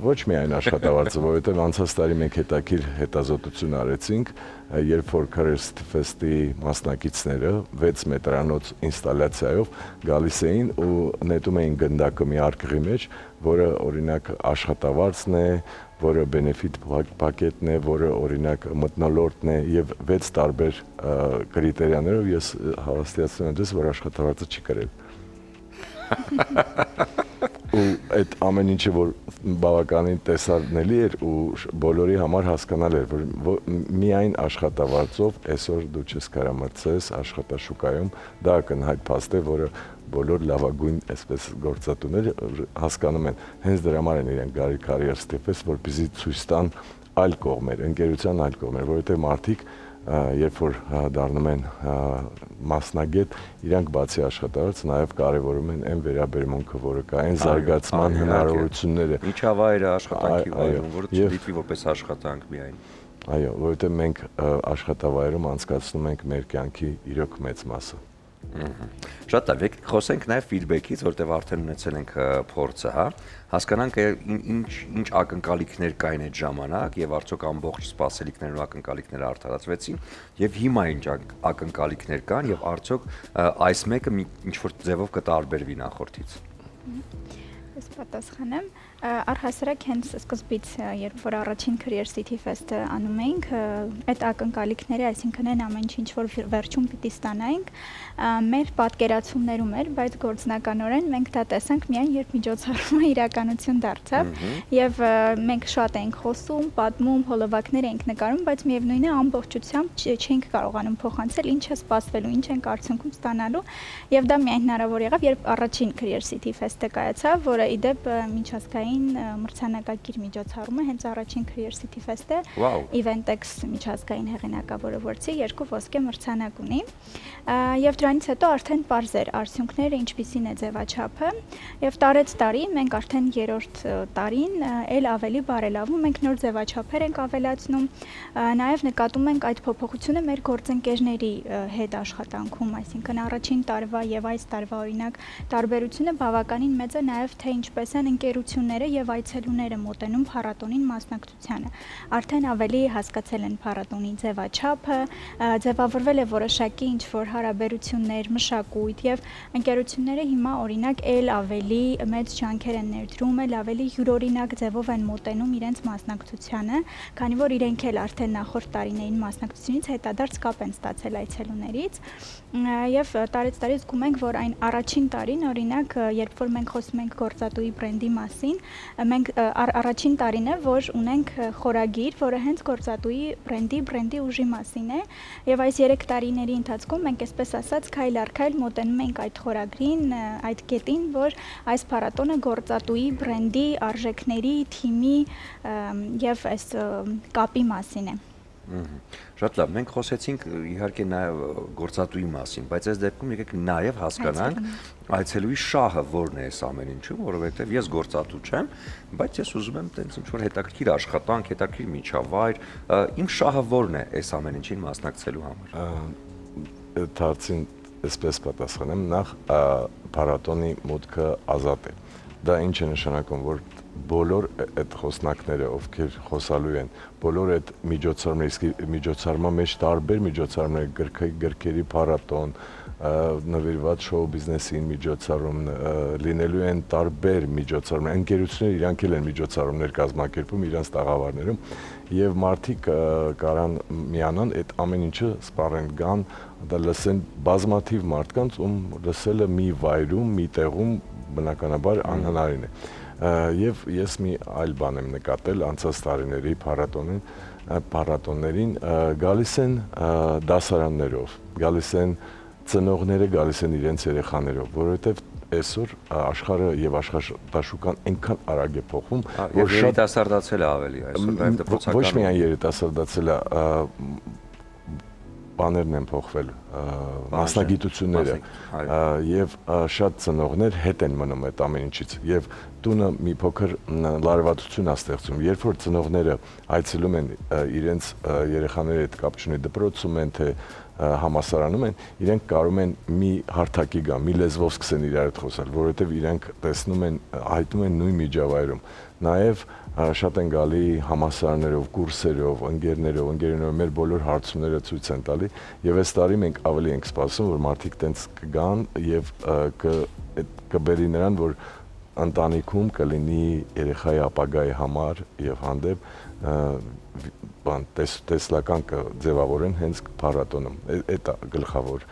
S3: Ոչ միայն աշխատավարձը, որովհետև անցած տարի մենք հետաքրքիր հետազոտություն արեցինք, երբ որ Careers Fest-ի մասնակիցները 6 մետրանոց ինստալացիայով գալիս էին ու նետում էին գնդակը մի արկղի մեջ, որը օրինակ աշխատավարձն է, որը benefit պակետն է, որը օրինակ մթնոլորտն է եւ 6 տարբեր կրիտերիաներով ես հավաստիացնում եմ ձեզ, որ աշխատավարձը չի կրել։ Ու այդ ամեն ինչը որ բավականին տեսանելի էր ու բոլորի համար հասկանալի էր, որ միայն աշխատավարձով այսօր դու չես կարա մրցես աշխատաշուկայում, դա ակնհայտ փաստ է, որը բոլոր լավագույն այսպես գործատուները հասկանում են։ Հենց դրա համար են իրենք գարի Careers Fest, որպեսզի ցույց տան այլ կողմեր, ընկերության այլ կողմեր, որովհետև մարդիկ երբ որ դառնում են մասնագետ, իրանք բացի աշխատավարձ նաև կարևորում են այն վերաբերմունքը, որը կա, այն զարգացման հնարավորությունները։
S1: Միջավայրը, աշխատանքի վայրում, որը դիտվի որպես աշխատանք միայն։
S3: Այո, որովհետև մենք աշխատավայրում անցկացնում ենք մեր կյանքի իրոք մեծ մասը։
S1: Շատ լավ, եկեք խոսենք նաև ֆիդբեքից, որտեղ արդեն ունեցել ենք փորձը, հա։ Հասկանանք ինչ ակնկալիքներ կային այդ ժամանակ եւ արդյոք ամբողջ սպասելիքներն ու ակնկալիքները արդարացվեցին եւ հիմա ինչ ակնկալիքներ կան եւ արդյոք այս մեկը ինչ որ ձևով կտարբերվի նախորդից։
S4: Ես պատասխանեմ, առհասարակ հենց սկզբից, երբ որ առաջին Career City Fest-ը անում էինք, այդ ակնկալիքները, այսինքն այն ամեն ինչ որ վերջում պիտի ստանայինք, մեր պատկերացումներում էր, բայց գործնականորեն մենք դա տեսանք միայն երբ միջոցառումը իրականություն դարձավ եւ մենք շատ էինք խոսում, պատմում, հոլովակներ էինք նկարում, բայց միևնույն է ամբողջությամբ չենք կարողանում փոխանցել ինչ է սպասվելու, ինչ ենք արդյունքում ստանալու եւ դա միայն հնարավոր եղավ, երբ առաջին Career City Fest-ը կայացավ, որը իդեպ միջազգային մրցանակակիր միջոցառում է, հենց առաջին Career City Fest-ը Eventex միջազգային հեղինակավորը որցի 2 ոսկե մրցանակ ունի եւ դրանից հետո արդեն պարզ էր արդյունքները ինչպիսին է ձևաչափը եւ տարեց տարի մենք արդեն 3-րդ տարին էլ ավելի բարելավում ենք նոր ձևաչափեր ենք ավելացնում նաեւ նկատում ենք այդ փոփոխությունը մեր գործընկերների հետ աշխատանքում, այսինքն առաջին տարվա եւ այս տարվա օրինակ տարբերությունը բավականին մեծ է նաեւ թե ինչպես են ընկերությունները եւ այցելուները մոտենում փառատոնին մասնակցությանը։ Արդեն ավելի հասկացել են փառատոնի ձևաչափը, ձևավորվել է որոշակի ինչ որ հարաբերություններ, մշակույթ եւ ընկերությունները հիմա օրինակ էլ ավելի մեծ ջանքեր են ներդրում, էլ ավելի յուրօրինակ ձևով են մոտենում իրենց մասնակցությանը, քանի որ իրենք էլ արդեն նախորդ տարիներին մասնակցությունից հետադարձ կապ են ստացել այցելուներից եւ տարեց տարի զգում ենք, որ այն առաջին տարին օրինակ երբ որ մենք խոսում ենք գործատուի բրենդի մասին, մենք առաջին տարին է, որ ունենք խորագիր, որը հենց գործատուի բրենդի ուժի մասին է, եւ այս 3 տարիների ընթացքում մենք այսպես ասած քայլ առ քայլ մոտենում ենք այդ խորագրին, այդ կետին, որ այս փառատոնը գործատուի բրենդի արժեքների, թիմի եւ այս կապի մասին է։
S1: Շատ լավ, մենք խոսեցինք իհարկե նաև գործատուի մասին, բայց այս դեպքում եկեք նաև հասկանանք այցելուի շահը որն է այս ամեն ինչում, որովհետև ես գործատու չեմ, բայց ես ուզում եմ տենց ինչ որ հետաքրքիր աշխատանք, հետաքրքիր միջավայր, իմ շահը որն է այս ամեն ինչին մասնակցելու համար։
S3: Դարձին այսպես պատասխանեմ, նախ փառատոնի մուտքը ազատ է։ Դա ինչ է նշանակում, որ բոլոր այդ խոսնակները, ովքեր խոսալու են, բոլոր այդ միջոցառման մեջ տարբեր միջոցառումներ, գրքերի փառատոն, նվիրված շոու բիզնեսին միջոցառում, լինելու են տարբեր միջոցառումներ, ընկերությունները իրանք էլ են միջոցառումներ կազմակերպում իրանց տաղավարներում եւ մարդիկ կարան միանան այդ ամեն ինչը սպառեն գան, դա լսեն բազմաթիվ մարդկանց, ում լսելը մի վայրում, մի տեղում բնականաբար անհնարին է։ Եվ ես մի այլ բան եմ նկատել անցած տարիների փառատոներին գալիս են դասարաններով, գալիս են ծնողները, գալիս են իրենց երեխաներով, որովհետև այսօր աշխարհը եւ աշխատաշուկան այնքան արագ է փոխվում,
S1: որ երիտասարդացել է ավելի այսօր, նաև դպրոցական։
S3: Ոչ միայն երիտասարդացել է, բաներն են փոխվել, մասնագիտությունները եւ շատ ծնողներ հետ են մնում այդ ամեն ինչից եւ տունը մի փոքր լարվածություն է ստեղծում, երբ որ ծնողները այցելում են իրենց երեխաների հետ կապ չունի դպրոցում են թե համասարանում են, իրենք կարող են մի հարթակի գան, մի լեզվով սկսեն իրար հետ խոսալ, որովհետև իրենք տեսնում են, հայտնում են նույն միջավայրում։ Նաև շատ են գալի համասարներով, կուրսերով, ընկերներով մեր բոլոր հարցումները ցույց են տալի, եւ այս տարի մենք ավելի ենք սպասում, որ մարդիկ տենց կգան եւ կբերի նրան, որ ընտանիքում կլինի երեխայի ապագայի համար եւ հանդեպ տեսլական կձևավորեն հենց փառատոնում։ Այդ է գլխավոր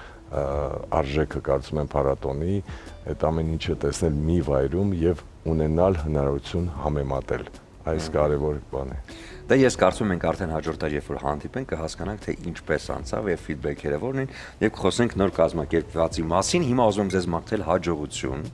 S3: արժեքը կարծում եմ փառատոնի, այդ ամեն ինչը տեսնել մի վայրում եւ ունենալ հնարավորություն համեմատել։ Այս կարևոր բան է։
S1: Դե ես կարծում եմ արդեն հաջորդ տարի երբ որ հանդիպենք կհասկանանք թե ինչպես անցավ եւ ֆիդբեքերը որն են եւ կխոսենք նոր կազմակերպվածի մասին։ Հիմա ուզում եմ ձեզ մաղթել հաջողություն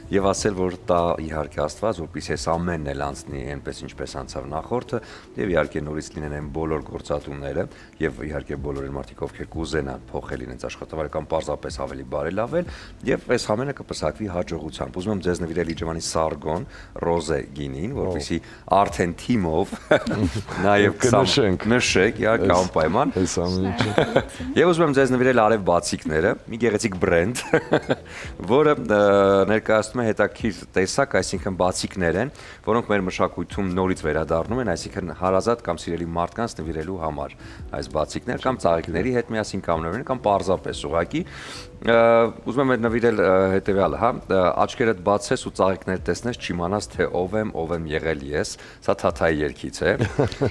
S1: եւ ասել որ տա իհարկե Աստված որպեսզի այս ամենն էլ անցնի այնպես ինչպես անցավ նախորդը եւ իհարկե նորից լինեն այն բոլոր գործատուները եւ իհարկե բոլոր այն մարդիկ ովքեր կուզենան փոխել իրենց աշխատավայրը կամ պարզապես ավելի բարելավել եւ այս ամենը կպսակվի հաջողությամբ։ Ուզում եմ ձեզ նվիրել Իջևանի Սարգոն Ռոզե գինին, որպեսզի արդեն թիմով նաեւ նշեք իհարկե անպայման
S3: այս ամեն ինչը։
S1: Եվ ուզում եմ ձեզ նվիրել Արև բացիկները, մի գեղեցիկ բրենդ, որը ներկայացնում է հետաքրքիր տեսակ, այսինքն բացիկներ են, որոնք մեր մշակույթում նորից վերադառնում են, այսինքն հարազատ կամ սիրելի մարդկանց նվիրելու համար այս բացիկներ կամ ծաղիկների հետ միասին կամ նվիրել կամ պարզապես ուղղակի ուզում եմ նվիրել հետևյալը, հա, աչքերդ բացես ու ծաղիկներ տեսնես, չիմանաս թե ով եմ եղել ես, սա Թաթայի երգից է։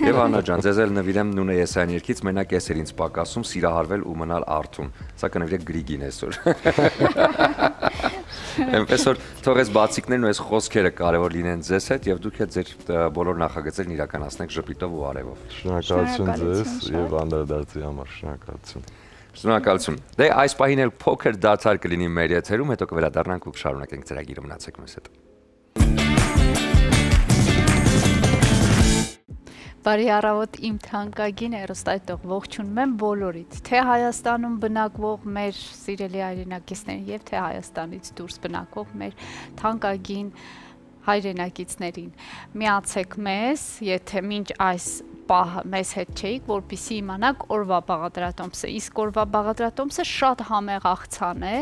S1: Եվ Աննա ջան, ձեզ էլ նվիրեմ Նունե Եսայան երգից, մենակ ես էր ինձ պակասում, սիրահարվել ու մնալ արթուն։ Սա կնվիրեք Գրիգին այսօր։ Այնպես որ թող այս բացիկներն ու այս խոսքերը կարևոր լինեն ձեզ հետ եւ դուք էլ ձեր բոլոր նախագծերն իրականացնեք ժպիտով ու արևով։
S3: Շնորհակալություն ձեզ եւ անդրադարձի համար շնորհակալություն։
S1: Շնորհակալություն։ Դե այս պահին էլ փոքր դադար կլինի մեր եթերում, հետո կվերադառնանք ու կշարունակենք ծրագիրը, մնացեք մեզ հետ։
S2: Բարի առավոտ իմ թանկագին հեռուստայտող ողջունում եմ բոլորիդ, թե Հայաստանում բնակվող մեր սիրելի հայրենակիցներին եւ թե Հայաստանից դուրս բնակվող մեր թանկագին հայրենակիցներին։ Միացեք մեզ, եթե մինչ այս պահը մեզ հետ չէիք, որպեսզի իմանաք օրվա բաղադրատոմսը։ Իսկ օրվա բաղադրատոմսը շատ համեղ աղցան է,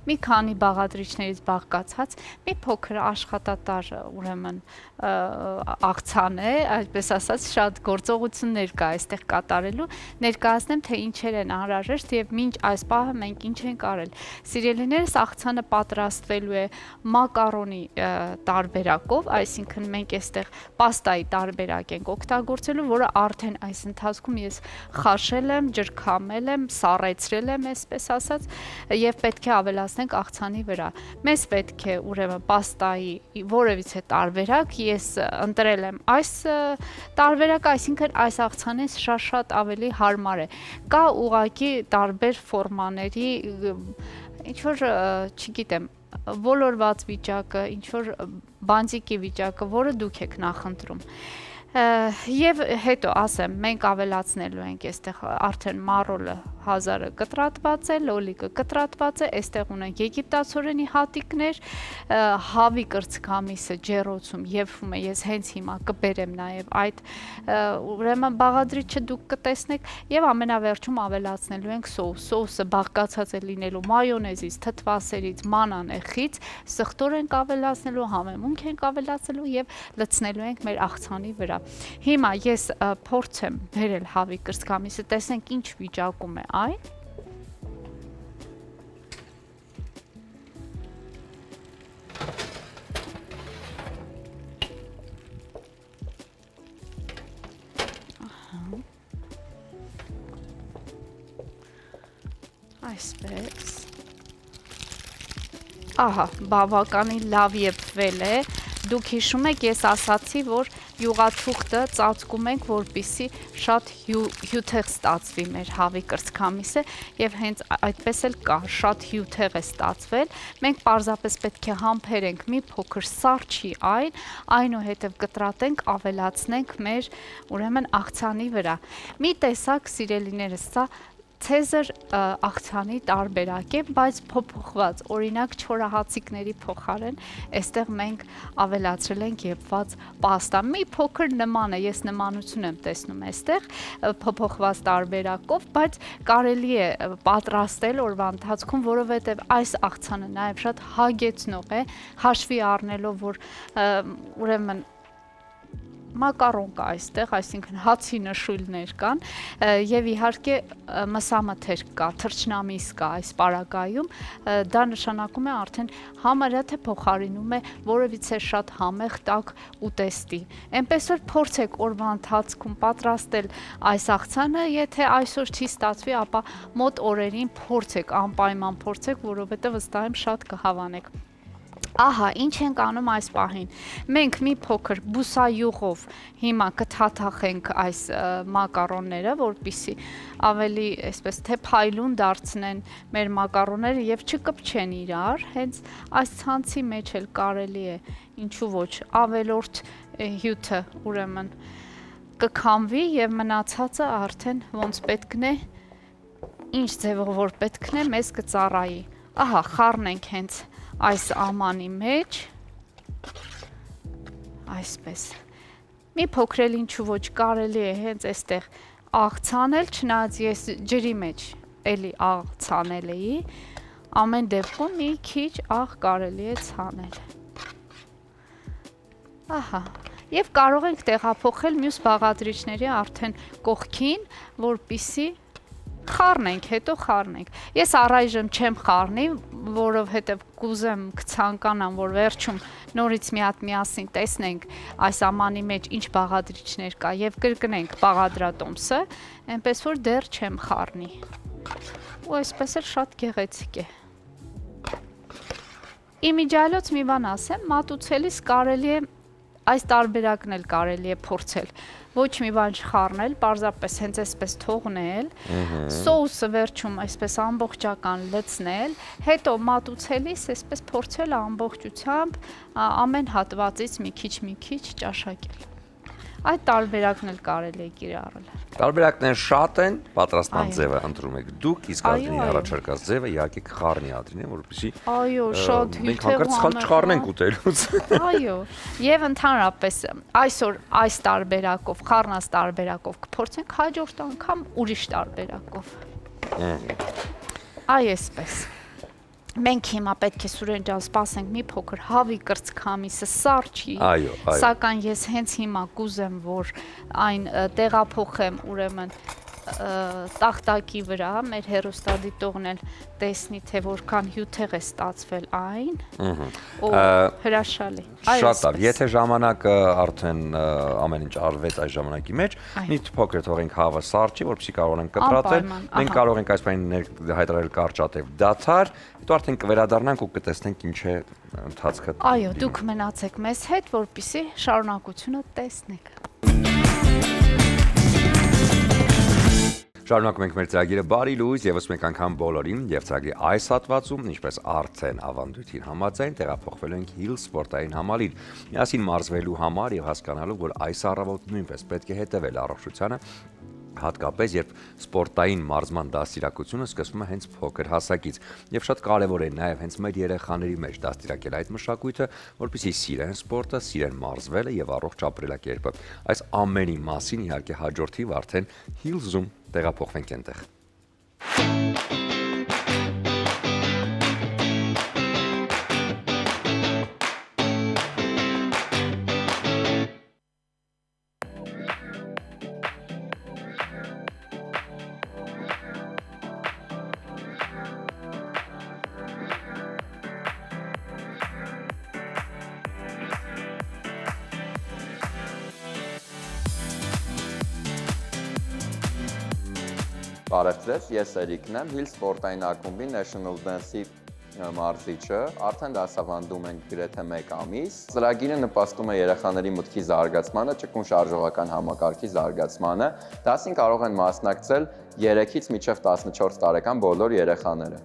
S2: մի քանի բաղադրիչներից բաղկացած, մի փոքր աշխատատար, ուրեմն աղցան է, այսպես ասած, շատ գործողություններ կա այստեղ կատարելու, ներկայացնեմ թե ինչեր են անհրաժեշտ եւ մինչ այս պահը մենք ինչ ենք արել։ Սիրելիներս, աղցանը պատրաստվելու է մակարոնի տարբերակով, այսինքն մենք այստեղ պաստայի տարբերակ ենք օգտագործելու, որը արդեն այս ընթացքում ես խաշել եմ, ջրքամել եմ, սառեցրել եմ, այսպես ասած, եւ պետք է ավելացնենք աղցանի վրա։ Մեզ պետք է ուրեմն պաստայի որևիցե տարբերակ, ես ընտրել եմ այս տարբերակը, այսինքն այս աղցանին շատ ավելի հարմար է։ Կա ուղղակի տարբեր ֆորմաների, ինչ որ, չգիտեմ, ոլորված վիճակը, ինչ որ բանտիկի վիճակը, որը դուք եք նախընտրում։ Եվ հետո ասեմ, մենք ավելացնելու ենք այստեղ արդեն մարոլը 1000-ը կտրատված է, լոլիկը կտրատված է, այստեղ ունենք եգիպտացորենի հատիկներ, հավի կրծքամիսը ջեռոցում եփվում է, ես հենց հիմա կբերեմ նաև այդ ուրեմն բաղադրիչը դուք կտեսնեք եւ ամենավերջում ավելացնելու ենք սոուս։ Սոուսը բաղկացած է լինելու մայոնեզից, թթվասերից, մանանեխից, սխտոր ենք ավելացնելու, համեմունք ենք ավելացնելու եւ լցնելու ենք մեր աղցանի վրա։ Հիմա ես փորձեմ բերել հավի կրծքամիսը, տեսնենք ինչ վիճակում է այն։ Այսպես։ Ահա, բավականին լավ եփվել է։ Դուք հիշում եք, ես ասացի, որ յուղաթուղթը ծածկում ենք, որպեսզի շատ հյութեղ ստացվի մեր հավի կրծքամիսը եւ հենց այդպես էլ կա, շատ հյութեղ է ստացվել։ Մենք պարզապես պետք է համբերենք մի փոքր սառչի այնուհետև կտրատենք, ավելացնենք մեր ուրեմն աղցանի վրա։ Մի տեսակ սիրելիներս, սա Ցեզար աղցանի տարբերակ է, բայց փոփոխված, օրինակ չորահացիկների փոխարեն, այստեղ մենք ավելացրել ենք եփված պաստա։ Մի փոքր նման է, ես նմանություն եմ տեսնում այստեղ փոփոխված տարբերակով, բայց կարելի է պատրաստել օրվա ընթացքում, որովհետև այս աղցանը նաև շատ հագեցնող է, հաշվի առնելով, որ ուրեմն մակարոն կա այստեղ, այսինքն հացի նշույլներ կան եւ իհարկե մսամթեր կա, թռչնամիս կա այս պարագայում, դա նշանակում է արդեն համարյա թե փոխարինում է որևիցե շատ համեղ տաք ուտեստի։ Էնպես որ փորձեք օրվա ընթացքում պատրաստել այս աղցանը, եթե այսօր չի ստացվի, ապա մոտ օրերին փորձեք, անպայման փորձեք, որովհետեւ վստահ եմ շատ կհավանեք։ Ահա, ինչ ենք անում այս պահին։ Մենք մի փոքր բուսայուղով հիմա կթաթախենք այս մակարոնները, որպեսզի ավելի, այսպես թե փայլուն դարձնեն մեր մակարոնները եւ չկպչեն իրար, հենց այս ցանցի մեջ էլ կարելի է, ինչու ոչ, ավելորդ հյութը ուրեմն կքամվի եւ մնացածը արդեն ոնց պետքն է, ինչ ձևով որ պետքն է, մեզ կծառայի։ Ահա, խառնենք հենց այս ամանի մեջ, այսպես, մի փոքրել ինչու ոչ կարելի է հենց այստեղ աղցանել, չնայած ես ջրի մեջ էլի աղ ցանել էի, ամեն դեպքում մի քիչ աղ կարելի է ցանել, ահա, և կարող ենք տեղափոխել մյուս բաղադրիչների արդեն կողքին, որպեսզի խառնենք, հետո խառնենք։ Ես առայժմ չեմ խառնի, որովհետև կուզեմ կցանկանամ, որ վերջում նորից մի հատ միասին տեսնենք այս ամանի մեջ ինչ բաղադրիչներ կա եւ կրկնենք բաղադրատոմսը, այնպես որ դեռ չեմ խառնի։ Ու այսպես էլ շատ գեղեցիկ է։ Իմիջիալոց մի բան ասեմ, մատուցելիս կարելի է այս տարբերակն էլ կարելի է փորձել։ Ոչ մի բան չխառնել, պարզապես հենց այսպես թողնել, սոուսը վերջում այսպես ամբողջական լցնել, հետո մատուցելիս այսպես փորձել ամբողջությամբ ամեն հատվածից մի քիչ ճաշակել։ Այդ տարբերակն էլ կարելի է կիրառել։
S1: Տարբերակները շատ են, պատրաստման ձևը ընտրում եք դուք, իսկ Ադրինի առաջարկած ձևը իհարկե կխառնի Ադրինին, որպեսզի
S2: այո, շատ
S1: մենք հանկարծ սխալ չխառնենք ուտելուց։
S2: Այո, եւ ընդհանրապես այսօր այս տարբերակով, խառնած տարբերակով կփորձենք հաջորդ անգամ ուրիշ տարբերակով։ Այսպես։ Մենք հիմա պետք է Սուրեն ջան սպասենք մի փոքր հավի կրծքամիսը սառչի, սակայն ես հենց հիմա կուզեմ, որ այն տեղափոխեմ ուրեմն տախտակի վրա, մեր հեռուստադիտողն էլ տեսնի, թե որքան հյութեղ է ստացվել այն, հրաշալի։
S1: Շատ լավ, եթե ժամանակը արդեն ամեն ինչ արվեց այս ժամանակի մեջ, մի փոքր թողենք հավը սառչի, որպեսզի կարողանանք կտրատել, մենք կարող ենք այս բանին հայտարարել կարճատև դադար, հետո արդեն կվերադառնանք ու կտեսնենք ինչ է ընթացքը։
S2: Այո, դուք մնացեք մեզ հետ, որպեսզի շարունակությունը տեսնեք։
S1: Շարունակում ենք մեր ծրագիրը բարի լույս եւս մեկ անգամ բոլորին եւ ծրագրի այս հատվածում, ինչպես արդեն ավանդույթին համաձայն, տեղափոխվելու ենք Hill սպորտային համալիր։ Միասին մարզվելու համար եւ հասկանալու, որ այս առավոտ նույնպես պետք է հետեւել առողջությանը, հատկապես երբ սպորտային մարզման դաստիարակությունը սկսվում է հենց փոքր հասակից եւ շատ կարեւոր է նաեւ հենց մեր երեխաների մեջ դաստիարակել այդ մշակույթը, որպեսզի սիրեն սպորտը, սիրեն մարզվելը եւ առողջ ապրելակերպը։ Այս ամենի մասին իհարկե հաջորդիվ արդեն Hills-ում տեղափոխվենք այնտեղ։
S5: Բարև ձեզ, ես Էրիկն եմ, Hill սպորտային ակումբի National Dance-ի մարզիչը, արդեն դասավանդում ենք գրեթե 1 ամիս։ Ծրագիրը նպաստում է երեխաների մտքի զարգացմանը, ճկուն շարժողական համակարգի զարգացմանը։ Դասին կարող են մասնակցել 3-ից մինչև 14 տարեկան բոլոր երեխաները։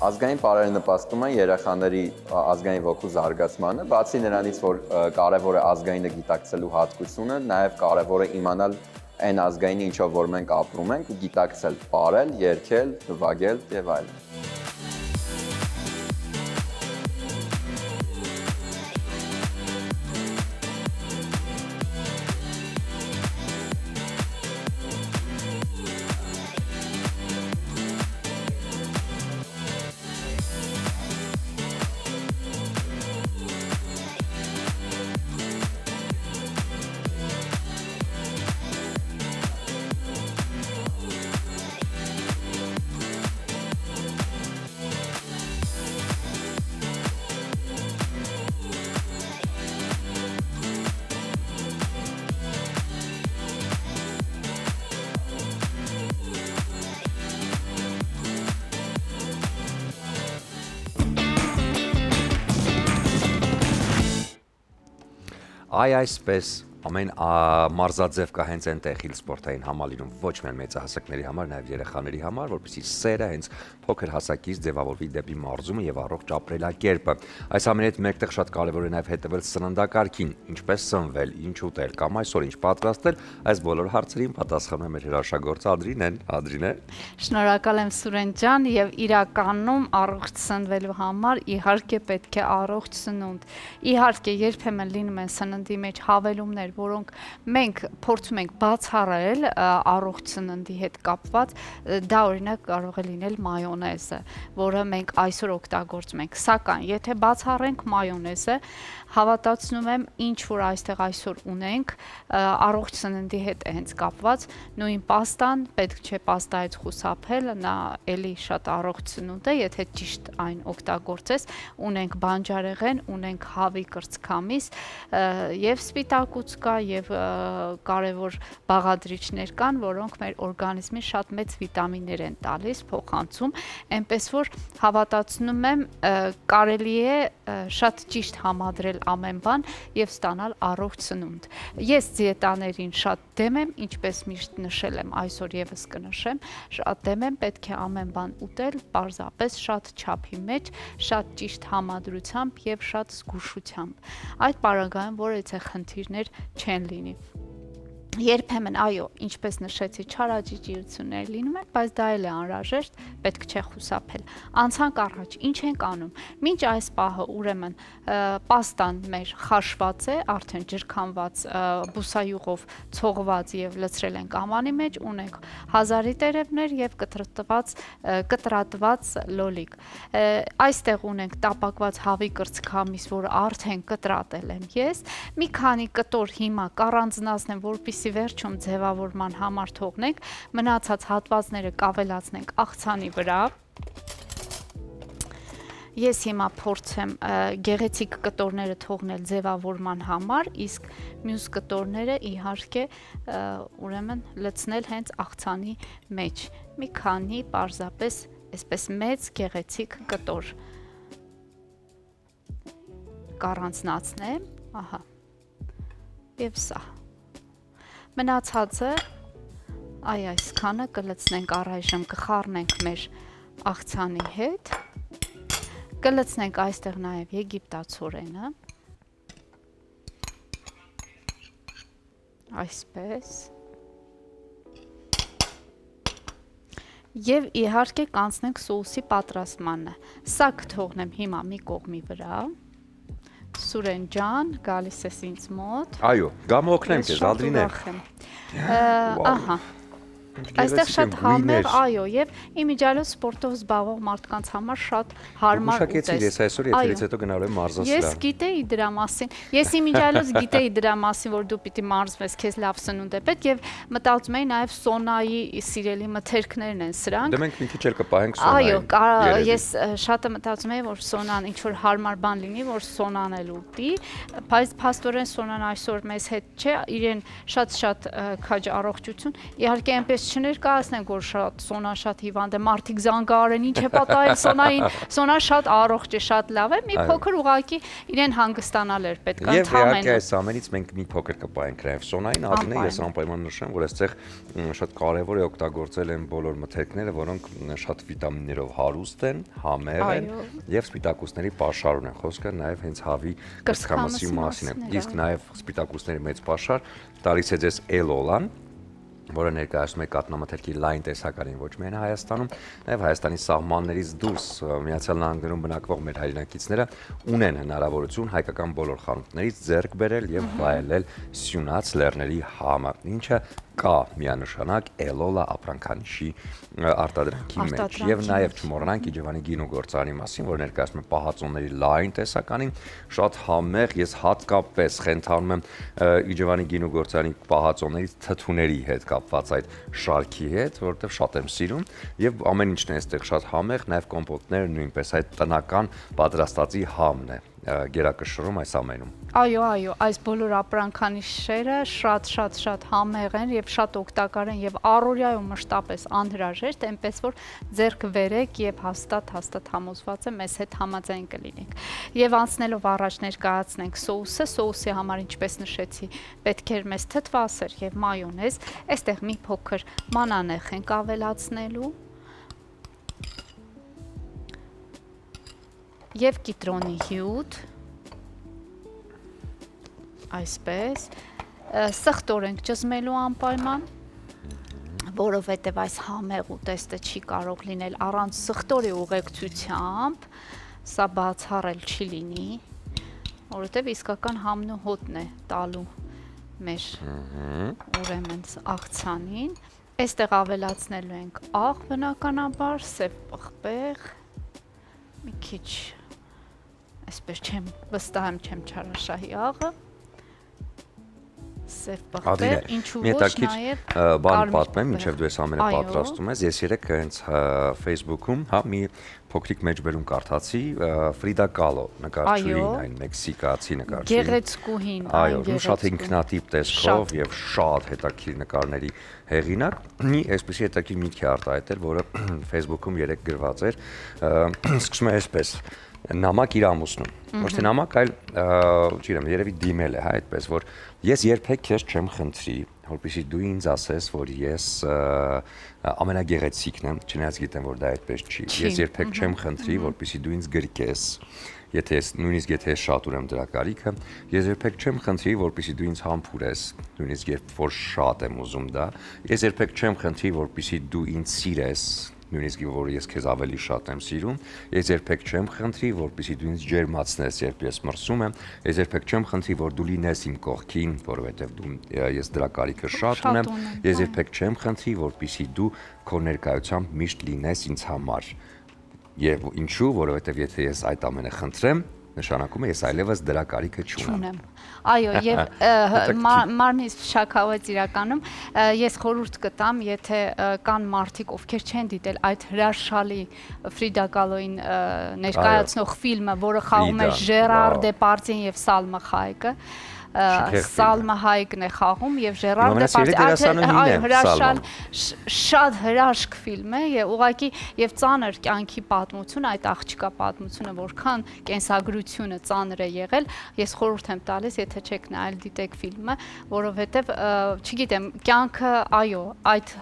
S5: Ազգային պարերը նպաստում են երեխաների ազգային ոգու զարգացմանը, բացի նրանից, որ կարևոր է ազգայինը գիտակցելու հատկությունը, նաև կարևոր է իմանալ այն ազգայինը, ինչով որ մենք ապրում ենք, ու գիտակցել պարել, երգել, նվագել եւ այլն։
S1: Այսպես ամեն մարզաձև կա հենց այն տեղի սպորտային համալիրում ոչ միայն մեծահասակների համար, նաև երեխաների համար, որպեսզի սերը հենց փոքր հասակից ձևավորվի դեպի մարզումը եւ առողջ ապրելակերպը։ Այս ամենի հետ մեկտեղ շատ կարևոր է նաև հետևել սննդակարգին, ինչպես սնվել, ինչ ուտել կամ այսօր ինչ պատրաստել, այս բոլոր հարցերին պատասխանում է մեր հրաշագործ Ադրինեն։ Ադրինե։
S2: Շնորհակալ եմ Սուրեն ջան, եւ իրականում առողջ սնվելու համար իհարկե պետք է առողջ սնունդ։ Իհարկե երբեմն լինում են սննդի մեջ հավելումներ, որոնք մենք փորձում ենք բացառել առողջ սննդի հետ կապված, դա օրինակ կարող է լինել մայոնեզը, որը մենք այսօր օգտագործում ենք, սակայն եթե բացառենք մայոնեզը, հավատացնում եմ, ինչ որ այստեղ այսօր ունենք, առողջ սննդի հետ է հենց կապված, նույն պաստան, պետք չէ պաստայից խուսափել, նա էլի շատ առողջ սնունդ է, եթե ճիշտ այն օգտագործես, ունենք բանջարեղեն, ունենք հավի կրծքամիս եւ սպիտակուց կա եւ կարեւոր բաղադրիչներ կան, որոնք մեր օրգանիզմին շատ մեծ վիտամիններ են տալիս, փոխանցում, այնպես որ հավատացնում եմ կարելի է շատ ճիշտ համադրել ամեն բան եւ ստանալ առողջ սնունդ։ Ես դիետաներին շատ դեմ եմ, ինչպես միշտ նշել եմ, այսօր եւս կնշեմ, շատ դեմ եմ, պետք է ամեն բան ուտել պարզապես շատ չափի մեջ, շատ ճիշտ համադրությամբ եւ շատ զգուշությամբ։ Այդ պարագայում որևէ խնդիրներ չեն լինի։ Երբեմն այո, ինչպես նշեցի, չարաճճիություններ լինում են, բայց դա էլ է անհրաժեշտ, պետք չէ խուսափել։ Անցանք առաջ, ինչ ենք անում։ Մինչ այս պահը ուրեմն պաստան մեր խաշված է, արդեն ջրքանված բուսայուղով ցողված եւ լցրել ենք ամանի մեջ, ունենք հազարի տերևներ եւ կտրատված լոլիկ։ Այստեղ ունենք տապակված հավի կրծքամիս, որը արդեն կտրատել եմ ես։ Մի քանի կտոր հիմա կառանձնացնեմ, որպեսզի վերջում ձևավորման համար թողնենք, մնացած հատվածները կավելացնենք աղցանի վրա։ Ես հիմա փորձեմ գեղեցիկ կտորները թողնել ձևավորման համար, իսկ մյուս կտորները իհարկե ուրեմն լցնել հենց աղցանի մեջ։ Մի քանի պարզապես այսպես մեծ գեղեցիկ կտոր կառանձնացնեմ, ահա, եւ սա։ Մնացածը այսքանը կլցնենք առայժմ, կխառնենք մեր աղցանի հետ, կլցնենք այստեղ նաև եգիպտացորենը, Այսպես։ Եվ իհարկե կանցնենք սոուսի պատրաստմանը։ Սա կթողնեմ հիմա մի կողմի վրա։ Սուրեն ջան, գալիս ես ինձ մոտ։
S1: Այո, գամ օգնեմ քեզ, Ադրինե։
S2: Ահա։ Այստեղ շատ համեղ, այո, եւ իմիջիալով սպորտով զբաղվող մարդկանց համար շատ հարմար ուտեստ։
S1: Ուշակեցի, ես այսօր եթերից հետո գնալու եմ մարզասրահ։
S2: Ես գիտեի դրա մասին։ Ես իմիջիալով գիտեի դրա մասին, որ դու պիտի մարզվես, քեզ լավ սնունդ է պետք եւ մտածում էի նաեւ սոնայի սիրելի մթերքներն են սրանք։
S1: Դե մենք մի քիչ էլ կպահենք սոնային։
S2: Այո, ես շատը մտածում էի, որ սոնան ինչ որ հարմար բան լինի, որ սոնան էլ ուտի, բայց փաստորեն սոնան այսօր մեզ հետ չէ, իրեն շատ քաջ առողջություն։ Իհարկե այնպես չներկայացնենք, որ սոնան շատ հիվանդ է, մարդիկ զանգահարեն, ինչ է պատահել սոնային, սոնան շատ առողջ է, շատ լավ է, մի փոքր ուղակի իրեն հանգստանալ էր պետք
S1: Եվ
S2: ընդհանրապես։
S1: իհարկե այս ամենից մենք մի փոքր կպահենք նաև սոնային, Ադրինե, ես անպայման նշեմ, որ այստեղ շատ կարևոր է օգտագործել են բոլոր մթերքները, որոնք շատ վիտամիններով հարուստ են, համեղ են եւ սպիտակուցների պաշար ունեն։ Խոսքը նաև հենց հավի կրծքամսի մասին է։ Իսկ նաև սպիտակուցների մեծ պաշար տալիս է ձեզ էլոլան, որը ներկայացնում է կատնամթերքի լայն տեսականին ոչ միայն Հայաստանում, նաև Հայաստանի սահմաններից դուրս Միացյալ Նահանգներում բնակվող մեր հայրենակիցները ունեն հնարավորություն հայկական բոլոր խանութներից ձեռք բերել եւ վայելել սյունած լեռների համը, ինչը կա միանշանակ Էլոլա ապրանքանիշի արտադրանքի մեջ եւ նաեւ չմոռանանք Իջևանի գինու գործարանի մասին, որ ներկայացնում է պահածոների լայն տեսականին, շատ համեղ, ես հատկապես խենթանում եմ Իջևանի գինու գործարանի պահածոներից թթուների հետ կապված այդ շարքի հետ, որովհետեւ շատ եմ սիրում եւ ամեն ինչն է այստեղ շատ համեղ, նաեւ կոմպոտները նույնպես այդ տնական պատրաստածի համն է գերակշռում այս ամենում։
S2: Այո, այս բոլոր ապրանքանիշերը շատ համեղ են եւ շատ օգտակար են եւ առօրյայում մշտապես անհրաժեշտ, այնպես որ ձեռք վերեք եւ հաստատ համոզված եմ մեզ հետ համաձայն կլինենք։ Եվ անցնելով առաջ ներկայացնենք սոուսը, սոուսի համար ինչպես նշեցի, պետք էր մեզ թթվասեր եւ մայոնեզ, այստեղ մի փոքր մանանեխ ենք ավելացնելու եւ կիտրոնի հյութ, այսպես, սխտորենք ճզմելու անպայման, որովհետև այս համեղ ուտեստը չի կարող լինել առանց սխտորի ուղեկցությամբ, սա բացառել չի լինի, որովհետև իսկական համն ու հոտն է տալու մեր ուրեմն աղցանին, այստեղ ավելացնելու ենք աղ բնականաբար, սև պղպեղ, մի քիչ այսպես չեմ վստահ չեմ չարաշահի աղը, սև պղպեղ, ինչու ոչ նաև
S1: բան պատմեմ, մինչև դու այս ամենը պատրաստում ես, ես երեք հենց Facebook-ում մի փոքրիկ մեջբերում կարդացի Ֆրիդա Կալո նկարչուհին, այն մեքսիկացի նկարչուհին։
S2: Գեղեցկուհին,
S1: այո, շատ ինքնատիպ տեսքով եւ շատ հետաքրքիր նկարների հեղինակ, մի այսպեսի հետաքրքիր միտք է արտահայտել, որը Facebook-ում երեք գրված էր, սկսում է այսպես. նամակ իր ամուսնուն, ոչ թե նամակ, այլ չգիտեմ, երևի դիմել է, հա, այդպես, որ ես երբեք քեզ չեմ խնդրի, որպեսզի դու ինձ ասես, որ ես ամենագեղեցիկն եմ, չնայած գիտեմ, որ դա այդպես չի։ Ես երբեք չեմ խնդրի, որպեսզի դու ինձ գրկես, նույնիսկ եթե ես շատ ունեմ դրա կարիքը, ես երբեք չեմ խնդրի, որպեսզի դու ինձ համբուրես, նույնիսկ երբ որ շատ եմ ուզում դա, ես երբեք չեմ խնդրի, որպեսզի դու ինձ սիրես, նույնիսկ որ ես քեզ ավելի շատ եմ սիրում, ես երբեք չեմ խնդրի, որպեսզի դու ինձ ջերմացնես, երբ ես մրսում եմ, ես երբեք չեմ խնդրի, որ դու լինես իմ կողքին, որովհետև ես դրա կարիքը շատ ունեմ, ես երբեք չեմ խնդրի, որպեսզի դու քո ներկայությամբ միշտ լինես ինձ համար։ Եվ ինչու, որովհետև եթե ես այդ ամենը խնդրեմ, նշանակում է ես այլևս դրա կարիքը չունեմ։
S2: Այո, եւ մարմնից շաքավեց իրականում ես խորհուրդ կտամ, եթե կան մարդիկ, ովքեր չեն դիտել այդ հրաշալի Ֆրիդա Կալոյին ներկայացնող ֆիլմը, որը խաղում է Ժերար Դեպարդյեն եւ Սալմա Հայեկը, Սալմա Հայեկն է խաղում եւ Ժերար Դեպարդյեն, այո, հրաշալ, շատ հրաշք ֆիլմ է եւ ուղղակի եւ ծանր կյանքի պատմություն, այդ աղջկա պատմությունը, որքան կենսագրությունը ծանր է եղել, ես խորհուրդ եմ տալիս, եթե չեք նայել, դիտեք ֆիլմը, որովհետեւ չգիտեմ, կյանքը, այո, այդ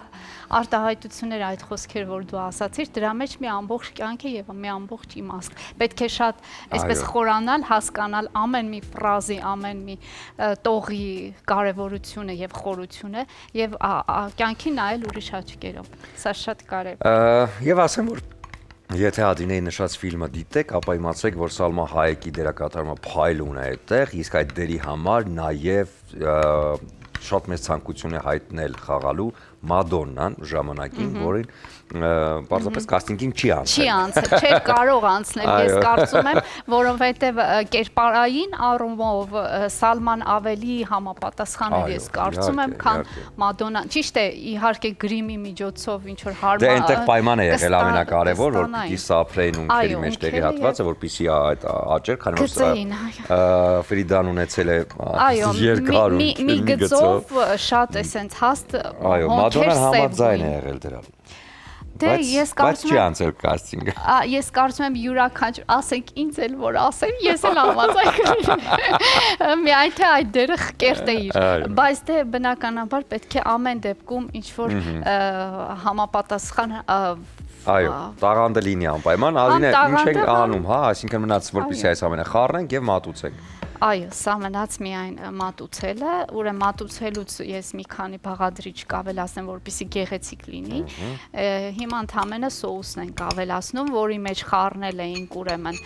S2: արտահայտությունները այդ խոսքերը, որ դու ասացիր, դրա մեջ մի ամբողջ կյանք է եւ մի ամբողջ իմաստ։ Պետք է շատ այսպես խորանալ, հասկանալ ամեն մի ֆրազի, ամեն մի տողի կարեւորությունը եւ խորությունը եւ կյանքի նայել ուրիշ աչքերով։ Սա շատ կարեւոր։
S1: Եվ ասեմ, որ եթե Ադինեի նշած ֆիլմը դիտեք, ապա իմացեք, որ Սալմա Հայեկի դերակատարումը փայլուն է այդտեղ, իսկ այդ դերի համար նաև շատ մեծ ցանկություն է հայտնել խաղալու Մադոննան ժամանակին, որին պարզապես կաստինգին չի անցել։
S2: Չի անցել, չէր կարող անցնել, ես կարծում եմ, որովհետև կերպարային առումով Սալման ավելի համապատասխան էր, ես կարծում եմ, քան Մադոննան։ Ճիշտ է, իհարկե գրիմի միջոցով ինչ որ հարմար։
S1: Դե այնտեղ պայման է եղել ամենակարևոր, որ պիտի սափրեին ունքերի մեջ տեղի հատվածը, որպեսզի այդ աճեր, քանի որ Ֆրիդան ունեցել է երկար ունքեր
S2: մի գծով շատ էսենց հաստ
S1: Մադոննան համաձայն է եղել դրան։
S2: Դե ես կարծում
S1: եմ անցել կաստինգը։
S2: Ես կարծում եմ յուրաքանչյուր, ասենք ինձ էլ որ ասեն, ես էլ համաձայն կլինեմ։ Միայն թե այդ դերը կերտ է իր, բայց դե բնականաբար պետք է ամեն դեպքում ինչ որ համապատասխան
S1: Այո, տաղանդը լինի անպայման, Ալինե, ինչ ենք անում, հա, այսինքն մնաց որպեսզի այս ամենը խառնենք եւ մատուցենք։
S2: Այո, սա մնաց միայն մատուցելը, ուրեմն մատուցելուց ես մի քանի բաղադրիչ կավելացնեմ, որպեսզի գեղեցիկ լինի։ Հիմա ընդհանրապես սոուսն ենք ավելացնում, որի մեջ խառնել էինք ուրեմն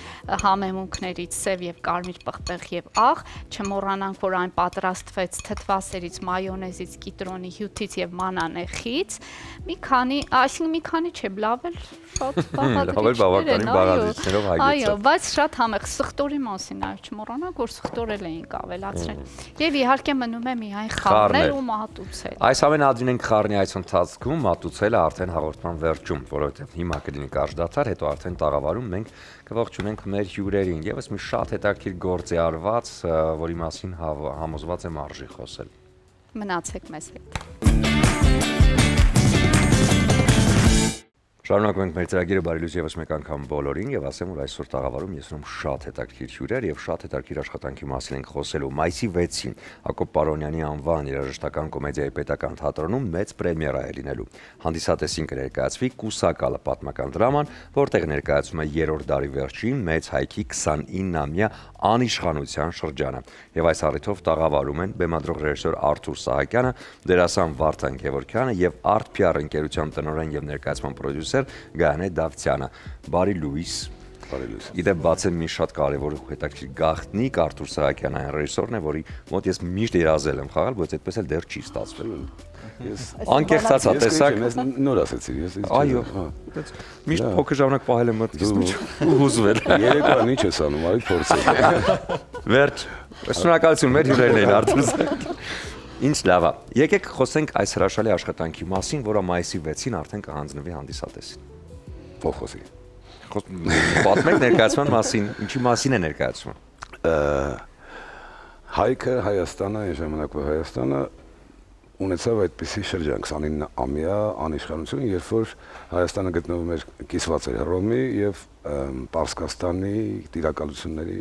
S2: համեմունքներից սև եւ կարմիր պղպեղ եւ աղ, չմոռանանք, որ այն պատրաստվեց թթվասերից, մայոնեզից, կիտրոնի հյութից եւ մանանեխից։ Մի քանի, այսինքն մի քանի չէ, լավ էլ շատ
S1: բաղադրիչներով հայտնեցած։
S2: Այո, բայց շատ համեղ սխտորի մասին այո, չմոռանանք, որ սխտորել էինք ավելացրել։ Եվ իհարկե մնում է միայն խառնել ու մատուցել։
S1: Այս ամենը ադին ենք խառնի այս ընթացքում, մատուցելը արդեն հաղորդման վերջում, որովհետև հիմա կլինի կարճ դադար, հետո արդեն տաղավարում մենք կողջունենք մեր հյուրերին։ Եվս մի շատ հետաքրքիր գործ է արված, որի մասին համոզված եմ արժի խոսել։
S2: Մնացեք մեզ հետ։
S1: Շարունակում ենք մեր ծրագիրը բարելույս եւս մեկ անգամ բոլորին եւ ասեմ, որ այսօր տաղավարում ես ունում շատ հետաքրքիր հյուրեր եւ շատ հետաքրքիր աշխատանքի մասին ենք խոսելու։ Մայիսի 6-ին Հակոբ Պարոնյանի անվան երաժշտական կոմեդիայի պետական թատրոնում մեծ պրեմիերա է լինելու։ Հանդիսատեսին կներկայացվի Կուսակալը պատմական դրաման, որտեղ ներկայացում է 3-րդ դարի վերջին մեծ հայքի 29-ամյա անիշխանության շրջանը։ Եվ այս առիթով տաղավարում են բեմադրող ռեժիսոր Արթուր Սահակյանը, դերասան Վարդան Գևորգյանը եւ Art PR ընկերության տնօրեն եւ ներկայացման պրոդյուսեր Գայանե Դավթյանը։ Բարի լույս։ Իդեպ բացեմ մի շատ կարևոր ու հետաքրքիր գաղտնիք Արթուր Սահակյանը այն ռեժիսորն է, որի մոտ ես միշտ երազել եմ խաղալ, բայց այդպես էլ դեռ չի ստացվել։ Անկեղծացա տեսակ։
S3: Նոր ասեցի, ես։
S1: Այո։ Միշտ փոքր ժամանակ պահել եմ մտքից ու հուզվել։
S3: Երեկոյան ինչ ես անում, արի փորձեք։
S1: Վերջ։ Շնորհակալություն մեր հյուրերն էին Արթուր Սահակյան։ Ինչ լավ է։ Եկեք խոսենք այս հրաշալի աշխատանքի մասին, որը մայիսի 6-ին արդեն կհանձնվի հանդիսատեսին։
S3: Փոխոսի։
S1: Պատմեք ներկայացման մասին, ինչի մասին է ներկայացումը։
S3: Հայքը, Հայաստանը, այն ժամանակվա Հայաստանը ունեցավ այդպիսի շրջան 29-ամյա անիշխանություն, երբ որ Հայաստանը գտնվում էր կիսված էր Հռոմի եւ Պարսկաստանի տիրակալությունների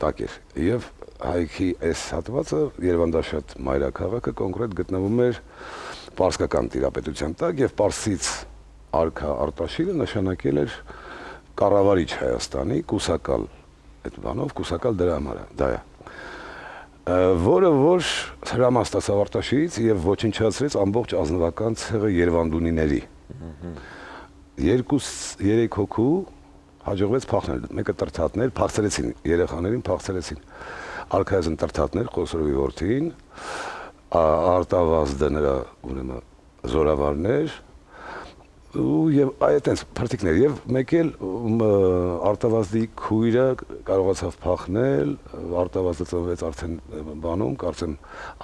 S3: տակ էր։ Եվ հայքի այս հատվածը Երևանդաշատ մայրաքաղաքը կոնկրետ գտնվում էր պարսկական տիրապետության տակ եւ Պարսից արքա Արտաշիրը նշանակել էր կառավարիչ Հայաստանի կուսակալ այդ բանով կուսակալ դրա համար դա է որը որ հրաման ստացավ Արտաշիրից եւ ոչնչացրեց ամբողջ ազնվական ցեղը Երևանդունիների 2-3 հոգու հաջողվեց փախնել մեկը տրթատներ փախցրեցին երեխաներին փախցրեցին արքայազն տրթատներ Խոսրովի որդին Արտավազդը նրա ուրեմն զորավարներ ու եւ այդտենց փրտիկներ եւ մեկ էլ Արտավազդի քույրը կարողացավ փախնել Արտավազդը ծնվեց արդեն բանում կարծեմ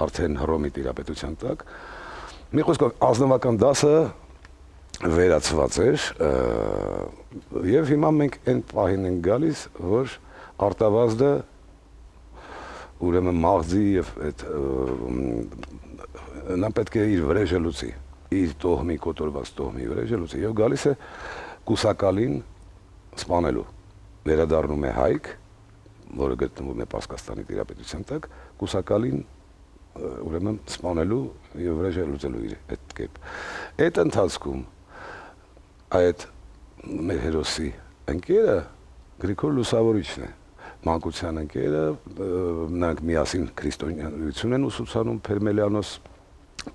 S3: արդեն Հռոմի տիրապետության տակ մի խոսքով ազնվական դասը վերացված էր եւ հիմա մենք այն պահին ենք գալիս որ Արտավազդը ուրեմն մաղձի եւ այդ նա պետք է իր վրեժը լուծի իր տոհմի կոտորված տոհմի վրեժը լուծի եւ գալիս է Կուսակալին սպանելու վերադառնում է հայք որը գտնվում է Պարսկաստանի տիրապետության տակ Կուսակալին
S6: ուրեմն սպանելու եւ վրեժը լուծելու իր այդ կերպ։ Այդ ընթացքում այդ մեր հերոսի ընկերը Գրիգոր Լուսավորիչն է, մանկության ընկերը, նրանք միասին քրիստոնեություն են ուսուցանում Փերմելյանոս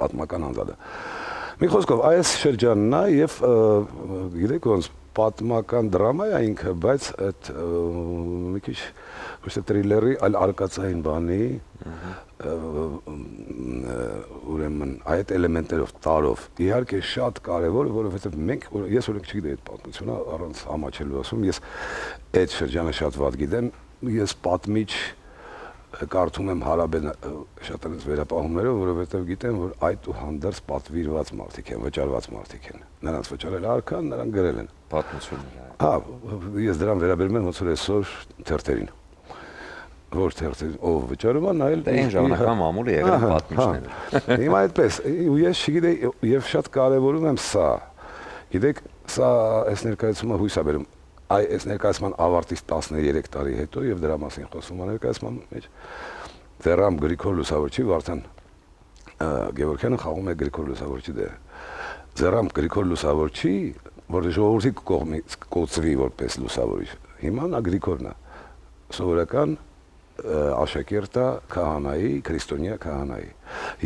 S6: պատմական անձադը։ Մի խոսքով այս շրջանն է եւ գիտեք ոնց պատմական դրամա է ինքը, բայց այդ մի քիչ ոչ թե թրիլերի, այլ արկածային բանի ուրեմն այդ էլեմենտերով տարով իհարկե շատ կարևոր, որովհետեւ մենք ես օրինակ չգիտեի այդ պատմությունը առանց համաչելու ասում, ես այդ շրջանը շատ վատ գիտեմ, ես պատմիչ կարդում եմ Հարաբեն շատ այնպես վերապահումներով, որովհետև գիտեմ, որ այդ ու հանդերձ պատվիրված մարդիկ են, վճարված մարդիկ են։ Նրանց վճարել արքան, նրանք գրել են
S1: Պատմությունները։
S6: Հա, ես դրան վերաբերում եմ ոնց որ այսօր թերթերին։ Որ թերթերին ով վճարում է, նայել
S1: Այն ժամանակվա մամուլը եղել պատմիչները։
S6: Հիմա այդպես, ու ես չգիտեի եւ շատ կարեւորում եմ սա։ Գիտեք, սա այս ներկայացումը հույս է բերում այս ներկայացման ավարտից 13 տարի հետո եւ դրա մասին խոսում ներկայացման մեջ Ձեռամ Գրիգոր Լուսավորչի Վարդան Գևորգյանը խաղում է Գրիգոր Լուսավորչի դերը Ձեռամ Գրիգոր Լուսավորչի որ ժողովրդի կողմից կոծվի որպես լուսավորիչ հիմա նա Գրիգորն է սովորական աշակերտը քահանայի քրիստոնյա քահանայի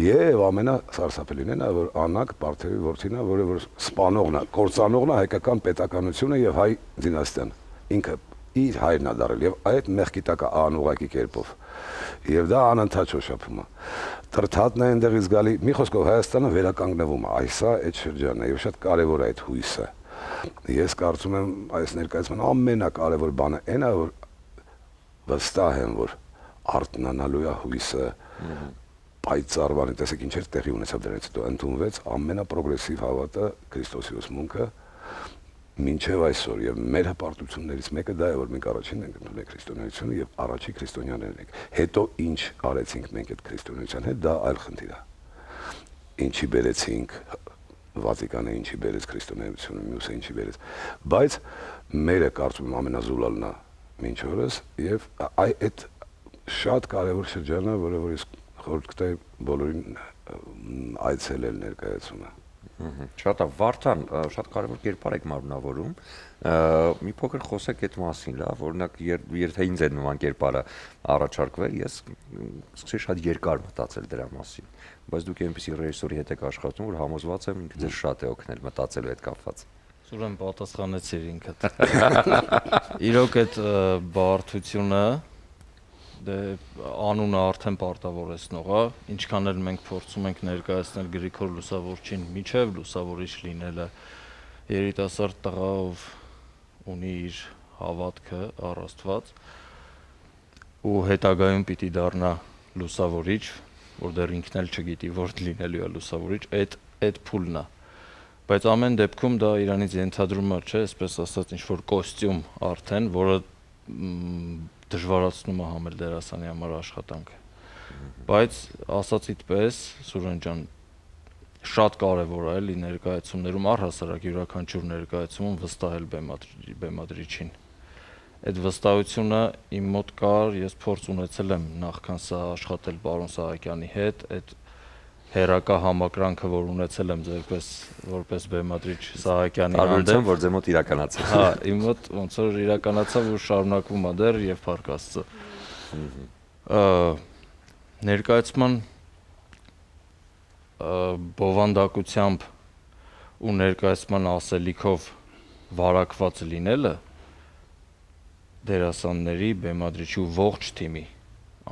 S6: եւ ամենասարսափելին է նա որ Անակ Պարթևի որդին է որը որ սպանողն է կործանողն է հայկական պետականությունը եւ հայ դինաստիան ինքը իր հայրն է դարել եւ այդ մեղքի տակ անուղակի կերպով եւ դա անընդհատ շոշափում է Տրթատն է այնտեղից գալի մի խոսքով Հայաստանը վերականգնվում է այս է այդ շրջանն է եւ շատ կարեւոր է այդ հույսը ես կարծում եմ այս ներկայացման ամենակարևոր բանը այն է որ վստահ եմ որ արտնանալու է հույսը պայծառվանի տեսեք ինչեր տեղի ունեցավ դրանից հետո ընդունվեց ամենապրոգրեսիվ հավատը Քրիստոսի ուսմունքը մինչև այսօր եւ մեր հպարտություններից մեկը դա է որ մենք առաջին ենք ընդունել քրիստոնեությունը եւ առաջի քրիստոնյաներն ենք հետո ինչ արեցինք մենք այդ քրիստոնեության հետ դա այլ խնդիր է ինչի բերեցինք Վատիկանը ինչի բերեց քրիստոնեությունը մյուսը ինչի բերեց բայց մերը կարծում եմ ամենազուլալն է մինչ օրս եւ այդ շատ կարևոր շրջան է, որը որ ես խորհուրդ կտայի բոլորին այցելել ներկայացումը։
S1: Շատ է, Վարդան, շատ կարևոր կերպար եք մարմնավորում։ Մի փոքր խոսեք այդ մասին, լավ, օրինակ եթե ինձ այդ նման կերպարը առաջարկվեր, ես սկսեի շատ երկար մտածել դրա մասին։ Բայց դուք այնպեսի ռեժիսորի հետ եք աշխատում, որ համոզված եմ ինքը ձեզ շատ է օգնել մտածելու հետ կապված։
S7: Սուրեն պատասխանեցիր ինքդ։ Իրոք այդ բարդությունը դե անունը արդեն պարտավորեցնող է, ինչքան էլ մենք փորձում ենք ներկայացնել Գրիգոր Լուսավորչին միջև լուսավորիչ լինելը երիտասարդ տղա ով ունի իր հավատքը առ Աստված ու հետագայում պիտի դառնա լուսավորիչ, որ դեռ ինքն էլ չգիտի որ լինելու է լուսավորիչ, այդ փուլն է։ Բայց ամեն դեպքում դա իրանից ենթադրում է, չէ, այսպես ասած ինչ-որ կոստյում արդեն, որը դժվարացնում է համել դերասանի համար աշխատանքը։ Բայց ասացիդ պես, Սուրեն ջան, շատ կարևոր է էլի ներկայացումներում առհասարակ յուրաքանչյուր ներկայացումում վստահել բեմադրիչին։ Այդ վստահությունը իմ մոտ կար, ես փորձ ունեցել եմ նախքան սա աշխատել պարոն Սահակյանի հետ, այդ հերակա համակրանքը, որ ունեցել եմ ձերպես որպես բեմադրիչ Սահակյանի
S1: հանդեպ, որ ձեր մոտ իրականացավ։
S7: Հա, իմ մոտ ոնց որ իրականացավ ու շարունակվում է դեռ եւ փառք Աստծո։ Ներկայացման բովանդակությամբ ու ներկայացման ասելիքով վարակված լինելը դերասանների, բեմադրիչի ու ողջ թիմի,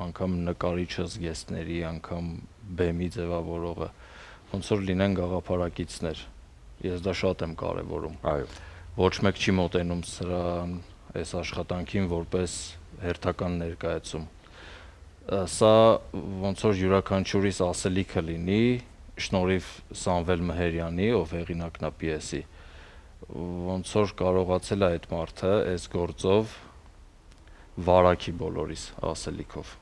S7: անգամ նկարիչը, զգեստների, անգամ բեմի ձևավորողը, ոնց որ լինեն գաղափարակիցներ։ Ես դա շատ եմ կարևորում։
S1: Այո։
S7: Ոչ մեկ չի մոտենում սրան այս աշխատանքին որպես հերթական ներկայացում։ Սա ոնց որ յուրաքանչյուրիս ասելիքը լինի, շնորհիվ Սամվել Մհերյանի, ով հեղինակն է պիեսի, ոնց որ կարողացել է այդ մարդը այս գործով վարակի բոլորիս ասելիքով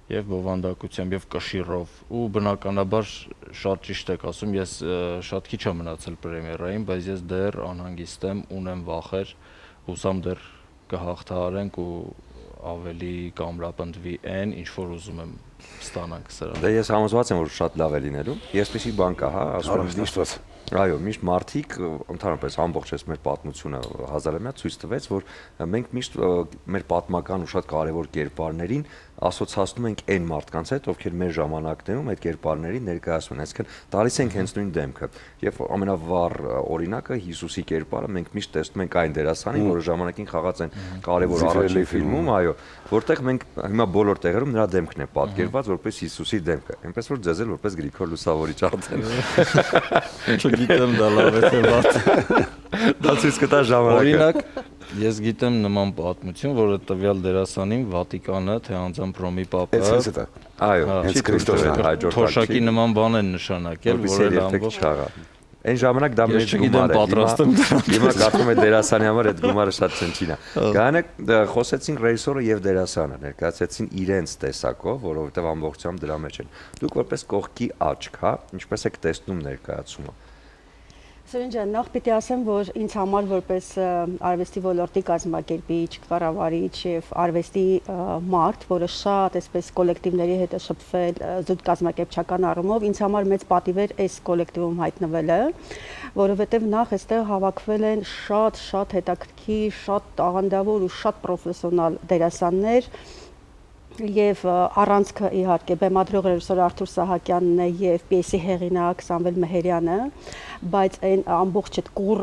S7: եւ բովանդակությամբ եւ կշիռով ու բնականաբար շատ ճիշտ եք ասում ես շատ քիչ եմ մնացել պրեմիերային բայց ես դեռ անհանգիստ եմ ունեմ վախեր հուսամ դեռ կհաղթահարենք ու ավելի կամրապնդվի այն ինչ որ ուզում եմ ստանանք սրան։
S1: Դե ես համոզված եմ, որ շատ լավ է լինելու։ Այսպեսի բան կա, հա, ասում եմ
S6: Աստված։
S1: Այո, միշտ մարդիկ ընդհանրապես ամբողջ այս մեր պատմությունը հազարամյա ցույց տվեց, որ մենք միշտ մեր պատմական ու շատ կարևոր կերպարներին ասոցացնում ենք այն մարդկանց հետ, ովքեր մեր ժամանակներում այդ կերպարներին ներկայացնում են, այսինքն տալիս ենք հենց նույն դեմքը։ Եվ ամենավառ օրինակը Հիսուսի կերպարը մենք միշտ տեսնում ենք այն դերասանին, որը ժամանակին խաղաց այն կարևոր առաջին ֆիլմում, այո, որտեղ մենք հիմա բոլոր տեղերում նրա դեմքն է պատկերված որպես Հիսուսի դեմքը։ Այնպես որ ձեզ էլ որպես Գրիգոր Լուսավորիչ արդեն։
S7: Չգիտեմ դա լավ է թե վատ։
S1: Դա ցույց կտա ժամանակը։
S7: Օրինակ, ես գիտեմ նման պատմություն, որը տվյալ դերասանին Վատիկանը, թե անձամբ Ռոմի Պապը,
S6: Էս է դա։
S1: Այո,
S6: Հենց Քրիստոսն է
S1: հաջորդ
S7: թոշակի նման բան են նշանակել,
S1: որը
S7: որը
S1: ամբողջ խաղա։ Այն ժամանակ դա
S7: Ես
S1: մեծ
S7: չգիտեմ,
S1: գումար է։
S7: պատրաստ եմ դրան։
S1: Հիմա կարծում եմ դերասանի համար այդ գումարը շատ ցնչին է։ Գանը խոսեցին ռեժիսորը եւ դերասանը, ներկայացեցին իրենց տեսակով, որովհետեւ ամբողջությամբ դրա մեջ են։ Դուք որպես կողքի աչք, հա, ինչպես եք տեսնում ներկայացումը։
S8: Սուրեն ջան, նախ պիտի ասեմ, որ ինձ համար որպես արվեստի ոլորտի կազմակերպիչ, կառավարիչ եւ արվեստի մարդ, որը շատ այսպես կոլեկտիվների հետ է շփվել զուտ կազմակերպչական առումով, ինձ համար մեծ պատիվ էր այս կոլեկտիվում հայտնվելը, որովհետեւ նախ այստեղ հավաքվել են շատ հետաքրքիր, շատ տաղանդավոր ու շատ պրոֆեսիոնալ դերասաններ, եւ առանցքը իհարկե բեմադրող ռեժիսոր Արթուր Սահակյանն է եւ պիեսի հեղինակ Սամվել Մեհերյանը, բայց այն ամբողջ այդ կուր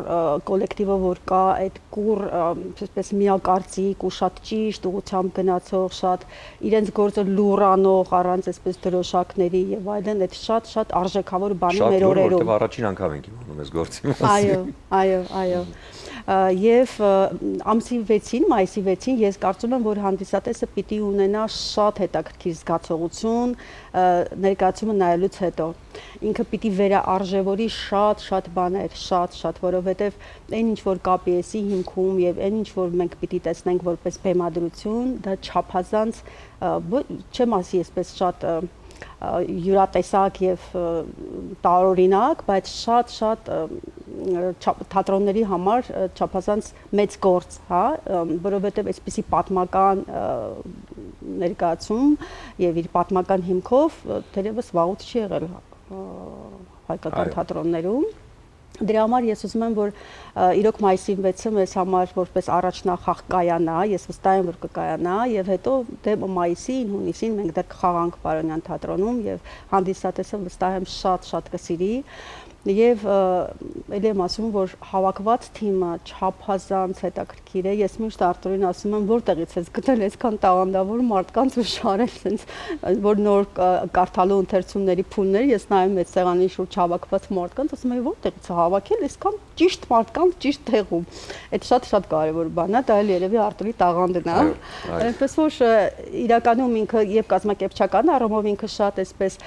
S8: կոլեկտիվը, որ կա, այդ կուր այսպես միակարծիք ու շատ ճիշտ ուղղությամբ գնացող, շատ իրենց գործը լուրանող, առանց այսպես դրոշակների եւ այլն, այդ շատ արժեքավոր բանի մեր օրերում։
S1: Որտեղ առաջին անգամ ենք իմանում այս գործի մասին։
S8: Այո։ Եվ ամսի 6-ին, մայիսի 6-ին ես կարծում եմ, որ հանդիսատեսը պիտի ունենա շատ հետաքրքիր զգացողություն ներկայացումը նայելուց հետո։ Ինքը պիտի վերաարժևորի շատ բաներ, շատ, որովհետև այն ինչ որ կա պիեսի հիմքում եւ այն ինչ որ մենք պիտի տեսնենք որպես բեմադրություն, դա չափազանց չեմ ասի այսպես շատ յուրատեսակ եւ տարօրինակ, բայց շատ թատրոնների համար չափազանց մեծ գործ, հա, որովհետեւ այսպիսի պատմական ներկայացում եւ իր պատմական հիմքով թերևս վաղուց չի եղել հայկական թատրոններում։ Դրա համար ես ուզում եմ, որ իրոք մայիսի 6-ը մեզ համար որպես առաջնախաղ կայանա, ես վստահ եմ, որ կկայանա, եւ հետո դե մայիսին, հունիսին մենք դեռ կխաղանք Պարոնյան թատրոնում եւ հանդիսատեսը վստահ եմ շատ կսիրի։ Եվ ելի եմ ասում, որ հավաքված թիմը չափազանց հետաքրքիր է։ Ես միշտ Արտուրին ասում եմ, որտեղից ես գտել այսքան տաղանդավոր մարդկանց ու շարել sense, որ նոր կարդալու ընթերցումների փուլներ, ես նայում եմ սեղանի շուրջ հավաքված մարդկանց, ասում եմ, որտեղից է հավաքել այսքան ճիշտ մարդկանց ճիշտ տեղում։ Այդ շատ կարևոր բան է, դա էլ երևի Արտուրի տաղանդն է։ Այնպես որ իրականում ինքը եւ կազմակերպչական առումով ինքը շատ այսպես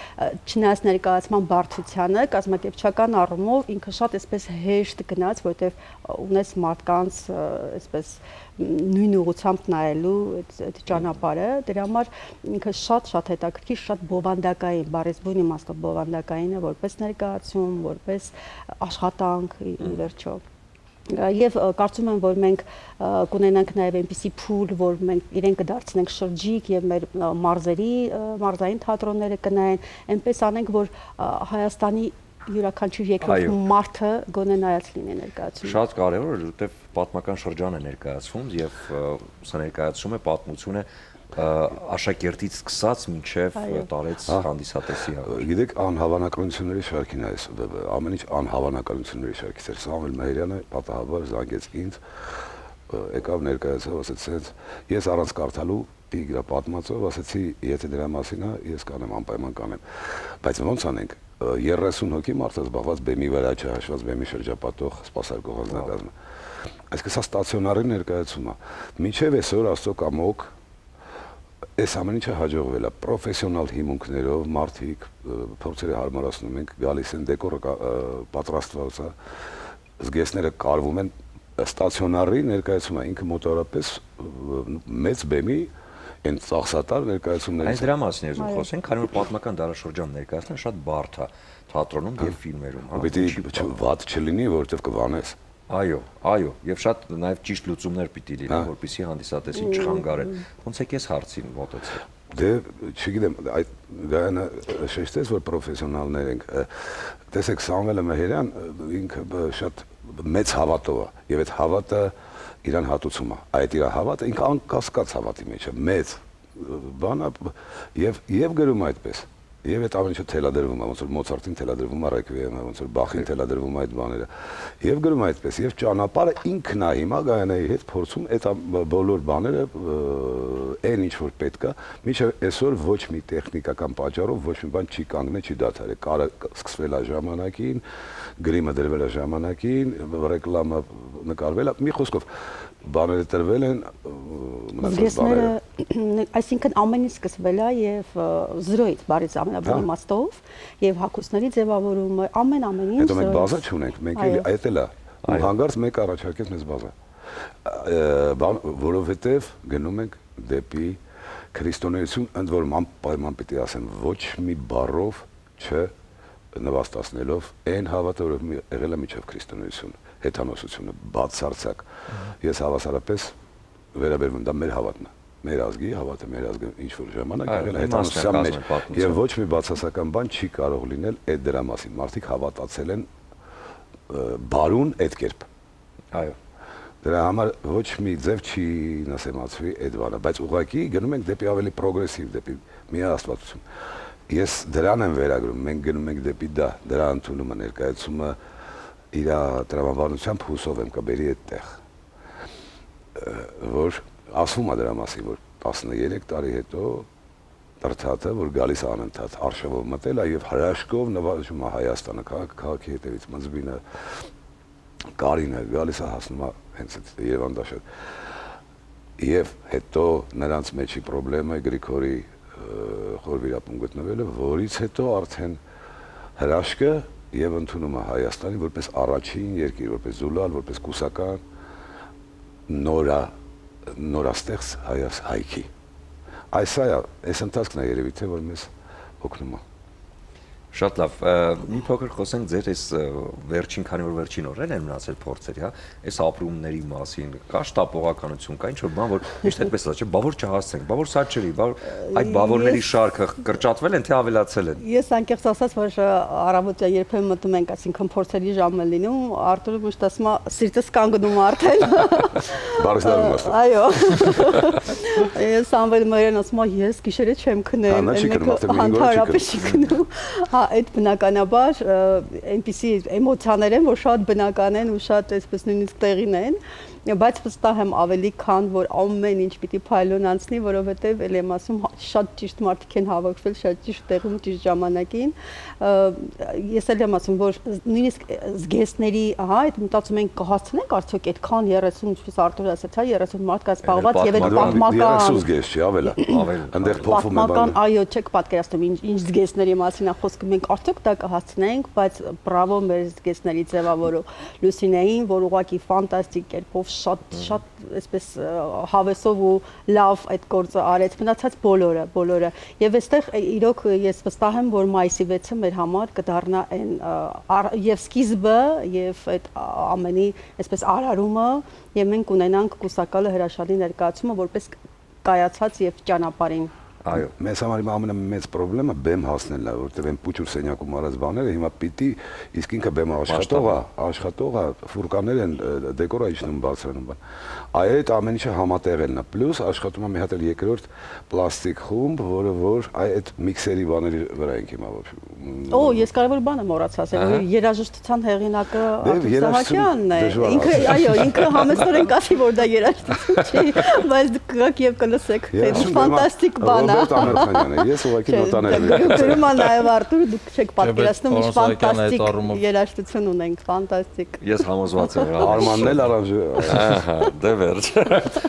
S8: չնայած ներկայացման բարդությանը, կազմակերպչական առումով ինքը շատ այսպես հեշտ գնաց, որտեվ ունես մարդկանց այսպես նույն ուղղությամբ նայելու այդ ճանապարհը, դրա համար ինքը շատ հետաքրքիր, շատ բովանդակային, բառեզբուն իմաստով բովանդակային է, որպես ներկայացում, որպես աշխատանք ի վերջո։ Եվ կարծում եմ, որ մենք կունենանք նաև այնպիսի փուլ, որ մենք իրեն կդարձնենք շրջիկ եւ մեր մարզային թատրոնները կնայեն, այնպես անենք, որ Հայաստանի յուրաքանչյուր երկրորդ մարդը գոնե նայած լինի ներկայացումը։ Շատ
S1: կարևոր է, որովհետև պատմական շրջան է ներկայացվում եւ սա ներկայացում է պատմությունը աշակերտից սկսած մինչև տարեց հանդիսատեսի համար։
S6: Գիտեք, անհավանականությունների շարքին է այս ամեն ինչ անհավանականությունների շարքից էր։ Սամվել Մեհերյանը պատահաբար զանգեց ինձ, եկավ ներկայացավ, ասեց, ես առանց կարդալու իգրա պատմածով ասեցի, եթե դրա մասին է, ես կանեմ, անպայման կանեմ։ Բայց ոնց անենք 30 հոգի մարդը զբաղված բեմի վրա չհաշված բեմի շրջապատող սպասարկող անձնակազմը։ Այսինքն սա ստացիոնարի ներկայացում է։ Մինչև այսօր Աստծո կամոք այս ամեն ինչը հաջողվել է պրոֆեսիոնալ հիմունքներով, մարդիկ փորձերը հարմարացնում ենք, գալիս են դեկորը պատրաստված է, զգեստները կարվում են, ստացիոնարի ներկայացումը ինքը մոտավորապես մեծ բեմի այն ծախսատար ներկայացումներից։
S1: Այս դրա մասին եմ խոսենք, քանի որ պատմական դարաշրջան ներկայացնելը շատ բարդ է թատրոնում եւ ֆիլմերում։
S6: Պիտի վատ չլինի, որովհետեւ կվանես։
S1: Այո, եւ շատ նաեւ ճիշտ լուծումներ պիտի լինեն, որպեսզի հանդիսատեսին չխանգարեն։ Ոնց եք այս հարցին մոտեցել։
S6: Դե չգիտեմ, այդ գայանը շեշտեց, որ պրոֆեսիոնալներ ենք։ Տեսեք, Սամվելը Մեհերյան ինքը շատ մեծ հավատով է, եւ այդ հավատը իրան հատուցում է։ Այդ իր հավատը ինքը անկասկած հավատի մեջ է, մեծ բան է եւ գրում այդպես։ Եվ այդ ամենը թելադրվում է, ոնց որ Մոցարտին թելադրվում է Ռեկվիեմը, ոնց որ Բախին թելադրվում է այդ բաները։ Եվ գրում է այդպես, եւ ճանապարհը ինքն է հիմա Գայանայի հետ փորձում այդ բոլոր բաները այն ինչ որ պետք է, մինչև այսօր ոչ մի տեխնիկական պատճառով ոչ մի բան չի կանգնել, չի դադարել։ Կարը սկսվել է ժամանակին, գրիմը դրվել է ժամանակին, ռեկլամը նկարվել է, մի խոսքով բաները տրվել են, մնացած բաները,
S8: այսինքն ամեն ինչ սկսվել է եւ զրոյից բարից ամենաբարձր իմաստով եւ հակոստների ձևավորումը ամեն ինչ։
S6: Հետո մենք բազա չունենք, մենք էլի այդ էլ է։ Ու հանգարց մեկ առաջարկեց մեզ բազա։ Որովհետեւ գնում ենք դեպի քրիստոնեություն, ընդ որում անպայման պիտի ասեմ, ոչ մի բառով չնվաստացնելով այն հավատը, որ եղել է միջև քրիստոնեություն, հեթանոսությունը, բացարձակ։ Ես հավասարապես վերաբերվում, դա մեր հավատն է, մեր ազգի հավատը, մեր ազգը ինչ որ ժամանակ եղել է հեթանոսության մեջ, եւ ոչ մի բացասական բան չի կարող լինել այդ դրա մասին։ Մարդիկ հավատացել են բարուն այդ կերպ։ Այո։ Դրա համար ոչ մի ձև չի նասեմացվի այդ բանը, բայց ուղղակի գնում ենք դեպի ավելի պրոգրեսիվ, դեպի միաստվածություն։ Ես դրան եմ վերագրում, մենք գնում ենք դեպի դա, դրա ընդունումը, ներկայացումը իր տրամաբանությամբ հուսով եմ կբերի այդտեղ, որ ասվում է դրա մասին, որ 13 տարի հետո Տրթաթը, որ գալիս է անընդհատ արշավով մտել է եւ հրաշքով նվազում է Հայաստանը, քաղաքի հետևից Մզբինը, Կարինը գալիս է հասնում է հենց այդ Երևան-Դաշտ։ Եվ հետո նրանց մեջի խնդրեմը Գրիգորի խորվիրապում գտնվելը, որից հետո արդեն հրաշքը եւ ընդունումը Հայաստանի որպես առաջին երկիր, որպես զուլալ, որպես կուսական նորաստեղծ հայքի։ Այս ընթացքն է երևի թե որ մեզ օգնում է։
S1: Շատ լավ, մի փոքր խոսենք ձեր այս վերջին, քանի որ վերջին օրերն են մնացել փորձերի, հա, այս ապրումների մասին, կա շտապողականություն, կա ինչ-որ բան, որ միշտ այդպես է, չէ, բավոր չհասցենք, բավոր սարճերի, այդ բավորների շարքը կրճատվել են, թե ավելացել են։
S8: Ես անկեղծ ասած, որ առավոտյան երբեմն մտնում ենք, այսինքն փորձերի ժամն է լինում, Արտուրը միշտ ասում է, սիրտս կանգնում արդեն։
S6: Բարեսարում ասում։
S8: Այո։ Ես Սամվել Մերյան ասում եմ, ես գիշերը չեմ քնել, ընդհանրապես չի քնում։ Այդ բնականաբար այնպիսի էմոցիաներ են, որ շատ բնական են ու շատ այսպես նույնիսկ տեղին են, բայց վստահ եմ ավելի քան որ ամեն ինչ պիտի փայլուն անցնի, որովհետև ել եմ ասում շատ ճիշտ մարդիկ են հավաքվել, շատ ճիշտ տեղում, ճիշտ ժամանակին։ Ես էլ եմ ասում, որ նույնիսկ զգեստների, ահա, այդ մտածում ենք կհասցնենք արդյոք այդքան 30, ինչպես Արտուրը ասաց, 30 մարդկա զբաղված եւ այդ պատմական
S6: 30 զգեստ չի, ավել է։ Այնտեղ փոխվում է բանը։
S8: Այո, չեք պատկերացնում ինչ զգեստների մասին է խոսքը, մենք արդյոք դա կհասցնենք, բայց բրավո մեր զգեստների ձևավորու Լուսինեին, որ ուղղակի ֆանտաստիկ կերպով շատ այսպես հավեսով ու լավ այդ գործը արեց, մնացած բոլորը եւ այստեղ իրոք ես վստահ եմ որ մայիսի 6-ը մեր համար կդառնա այն եւ սկիզբը եւ այդ ամենի այսպես արարումը եւ մենք ունենանք կուսակալը հրաշալի ներկայացումը որպես կայացած եւ ճանապարհին
S6: Այո, մեզ համար ամենամեծ խնդրեմը բեմ հասնելն է, որտեղ այն փուչուր սենյակում արած բաները հիմա պիտի իսկ ինքը բեմը աշխատող է, ֆուրկաններ են դեկորա իջնում բարձրանում բան։ Այդ ամեն ինչը համատեղելն է, պլյուս աշխատում է մի հատ էլ երկրորդ պլաստիկ խումբ, որը որ այդ միքսերի բաների վրա ենք հիմա որ։
S8: Օ, ես կարևոր բան եմ մոռացել ասել, որ երաժշտության հեղինակը Արտուր Սահակյանն է։ Ինքը, այո, ինքը համեստորեն կասի, որ դա երաժշտություն չի, բայց դուք կգաք եւ կլսեք, թե ֆանտաստիկ բան է։
S6: Ռոբերտ Ամերխանյանը, ես ուղղակի նոտաներ եմ։
S8: Գրում է նաև Արտուր, դուք չեք պատկերացնում, ինչ ֆանտաստիկ երաժշտություն ունենք, ֆանտաստիկ։
S1: Ես համոզված եմ։
S6: Արմանն էլ արանժը։
S1: Ահա, դե վերջ։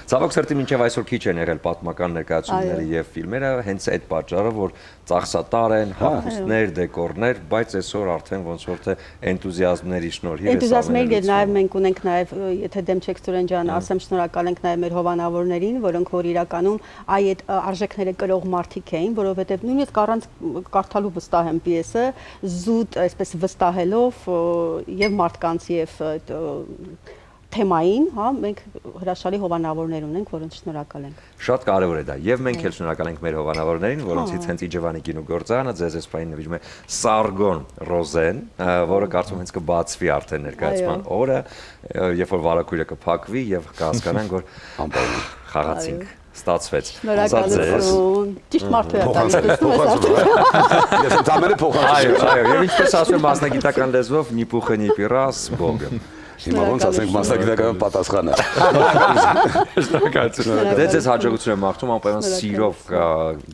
S1: Ցավոք սրտի մինչև այսօր քիչ են եղել պատմական ներկայացումները եւ ֆիլմերը, հենց այդ պատճառով որ ծախսատար են, հագուստներ, դեկորներ, բայց այսօր արդեն ոնց որ թե էնտուզիազմների շնորհիվ
S8: էնտուզիազմների նաև մենք ունենք նաև, եթե դեմ չեք Սուրեն ջան, ասեմ շնորհակալ ենք նաև մեր հովանավորներին, որոնք որ իրականում այդ արժեքները կրող մարդիկ էին, որովհետև նույնիսկ առանց կարդալու վստահ եմ պիեսը, զուտ այսպես վստահելով եւ մարդկանց եւ թեմային, հա, մենք հրաշալի հովանավորներ ունենք, որոնց շնորհակալ ենք։
S1: Շատ կարևոր է դա։ Եվ մենք էլ շնորհակալ ենք մեր հովանավորներին, որոնցից հենց Իջևանի կինոգործարանը ձեզ այս պահին նվիրում է Սարգոն Ռոզեն, որը կարծում հենց կբացվի արդեն ներկայացման օրը, երբ որ վարակույրը կփակվի եւ կհասկանանք, որ խաղացինք, ստացվեց։
S8: Շնորհակալություն։ Ճիշտ մարդու է տալիս։
S6: Ես ընդամենը փոխանցում։
S1: Այո, եւ ինչպես ասում եմ մասնագիտական լեզվով՝ նիպուխը նիպիրաս բոգը։
S6: Հիմա ոնց ասենք մասնագիտական պատասխանը։
S1: Շնորհակալություն։ Դե ձեզ հաջողություն եմ մաղթում, անպայման սիրով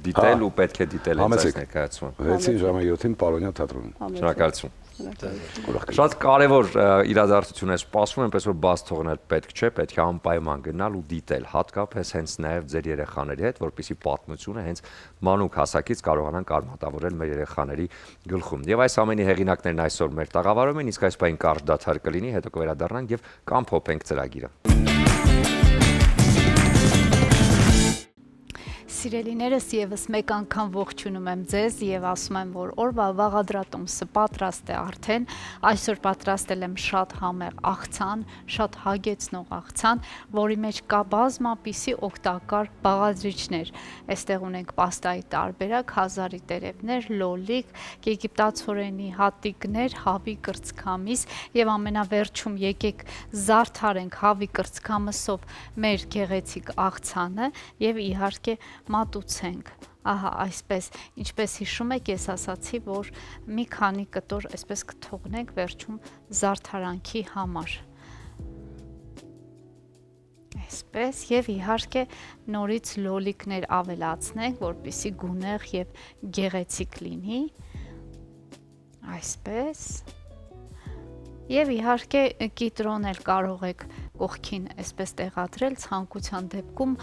S1: դիտել ու պետք է դիտել այս ներկայացումը։
S6: 6-ին ժամը 7-ին Պարոնյա թատրոնում։
S1: Շնորհակալություն։ Շատ կարևոր իրադարձություն է սպասվում, այնպես որ բաց թողնել պետք չէ, պետք է անպայման գնալ ու դիտել, հատկապես հենց նաև ձեր երեխաների հետ, որպեսզի պատմությունը հենց մանուկ հասակից կարողանան արմատավորել մեր երեխաների գլխում։ Եվ այս ամենի հեղինակներն այսօր մեր տաղավարում են, իսկ այս պահին կարճ դադար կլինի, հետո կվերադառնանք եւ կամփոփենք ծրագիրը։
S2: Սիրելիներս եւս մեկ անգամ ողջունում եմ ձեզ եւ ասում եմ, որ օրվա վաղադրատոմսը պատրաստ է արդեն։ Այսօր պատրաստել եմ շատ համեղ աղցան, շատ հագեցնող աղցան, որի մեջ կա բազմապիսի օգտակար բաղադրիչներ։ Այստեղ ունենք պաստայի տարբերակ, հազարի տերևներ, լոլիկ, եգիպտացորենի հատիկներ, հավի կրծքամիս եւ ամենավերջում եկեք զարդարենք հավի կրծքամսով մեր գեղեցիկ աղցանը եւ իհարկե մատուցենք։ Ահա այսպես, ինչպես հիշում եք, ես ասացի, որ մի քանի կտոր այսպես կթողնենք վերջում զարդարանքի համար։ Այսպես եւ իհարկե նորից լոլիկներ ավելացնենք, որպեսզի գունեղ եւ գեղեցիկ լինի։ Այսպես։ Եվ իհարկե կիտրոն էլ կարող եք կողքին այսպես տեղադրել, ցանկության դեպքում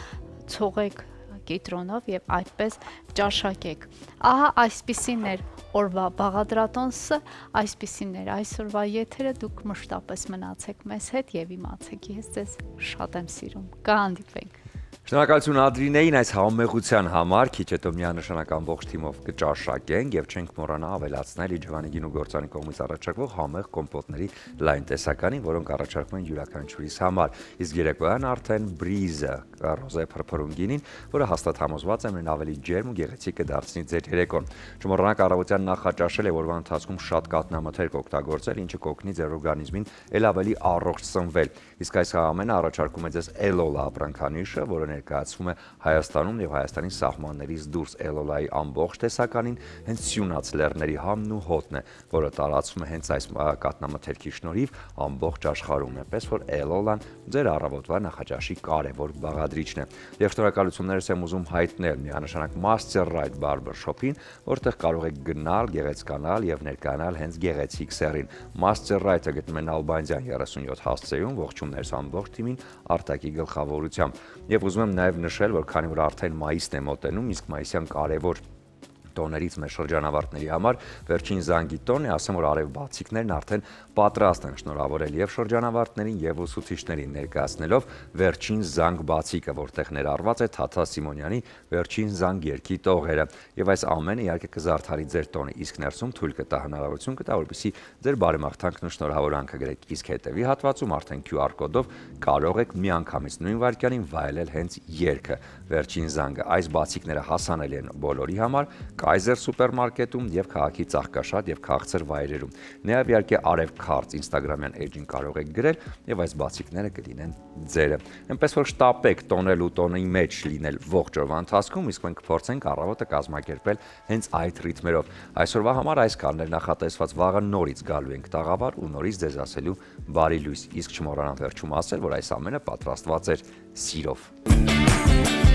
S2: ցողեք կիտրոնով եւ այդպես ճաշակեք։ Ահա այսպիսին էր օրվա բաղադրատոմսը, այսպիսին էր այսօրվա եթերը, դուք մշտապես մնացեք մեզ հետ եւ իմացեք, ես ձեզ շատ եմ սիրում։ Կհանդիպենք։
S1: Շնորհակալություն Ադրինեին այս համեմեղության համար, քիչ հետո միանշանակ ամբողջ թիմով կճաշակենք եւ չենք մոռանա ավելացնել Իջևանի գինուգործանի կողմից առաջարկվող համեղ կոմպոտների լայն տեսականին, որոնք առաջարկվում են յուրաքանչյուրիս համար։ Իսկ երեկոյան արդեն բրիզը, ռոզե փրփրուն գինին, որը հաստատ համոզված եմ ավելի ջերմ ու գեղեցիկ կդարձնի ձեր երեկոն։ Չմոռանաք առավոտյան նախաճաշել եւ օրվա ընթացքում շատ կաթնամթերք օգտագործել, ինչը կօգնի ձեր օրգանիզմին ել ավելի առողջ սնվել։ Իսկ այս ամենը առաջարկում է ձեզ Էլոլա ապրանքանիշը, որը ներկայացվում է Հայաստանում եւ Հայաստանի սահմաններից դուրս Էլոլայի ամբողջ տեսականին հենց Սյունած լեռների համն ու հոտն է, որը տարածվում է հենց այս կաթնամթերքի շնորհիվ ամբողջ աշխարհում, այնպես որ Էլոլան ձեր առավոտվա նախաճաշի կարևոր բաղադրիչն է։ Եվ շնորհակալություններս եմ ուզում հայտնել միանշանակ Master Right Barber Shop-ին, որտեղ կարող եք գնալ, գեղեցկանալ եւ ներկայանալ հենց գեղեցիկ սեռին։ Master Right-ը գտնվում է Ալբանյան 37 հասցեում, ողջուններս ամբողջ թիմին Արտակի գլխավորությամբ։ Եվ ուզում եմ նաև նշել, որ քանի որ արդեն մայիսն է մոտենում, իսկ մայիսյան կարևոր տոներից մեր շրջանավարտների համար վերջին զանգի տոնն է, ասեմ որ արև բացիկներն արդեն պատրաստ են շնորհավորել եւ շրջանավարտներին եւ ուսուցիչներին ներկայացնելով վերջին զանգ բացիկը, որտեղ ներառված է Թաթա Սիմոնյանի վերջին զանգ երգի տողերը եւ այս ամենը իհարկե կզարդարի ձեր տոնը, իսկ ներսում թույլ կտա հնարավորություն կտա, որպեսզի ձեր բարեմաղթանքն ու շնորհավորանքը գրեք, իսկ հետեւի հատվածում արդեն QR կոդով կարող եք միանգամից նույն վայրկյանին վայելել հենց երգը, վերջին զանգը։ Այս բացիկները հասանելի են բոլորի համար Kaiser սուպերմարկետում եւ քաղաքի ծաղկաշատ եւ քաղցր վայրերում։ Նաեւ իհարկե Արև Քարց Instagram-յան էջին կարող եք գրել եւ այս բացիկները կլինեն ձերը։ Այնպես որ շտապեք տոնել ու տոնի մեջ լինել ողջ օրվա ընթացքում, իսկ մենք կփորձենք առավոտը կազմակերպել հենց այդ ռիթմերով։ Այսօրվա համար այսքանն էր նախատեսված, վաղը նորից գալու ենք տաղավար ու նորից ձեզ ասելու բարի լույս։ Իսկ չմոռանաք վերջում ասել, որ այս ամենը պատրաստված էր սիրով։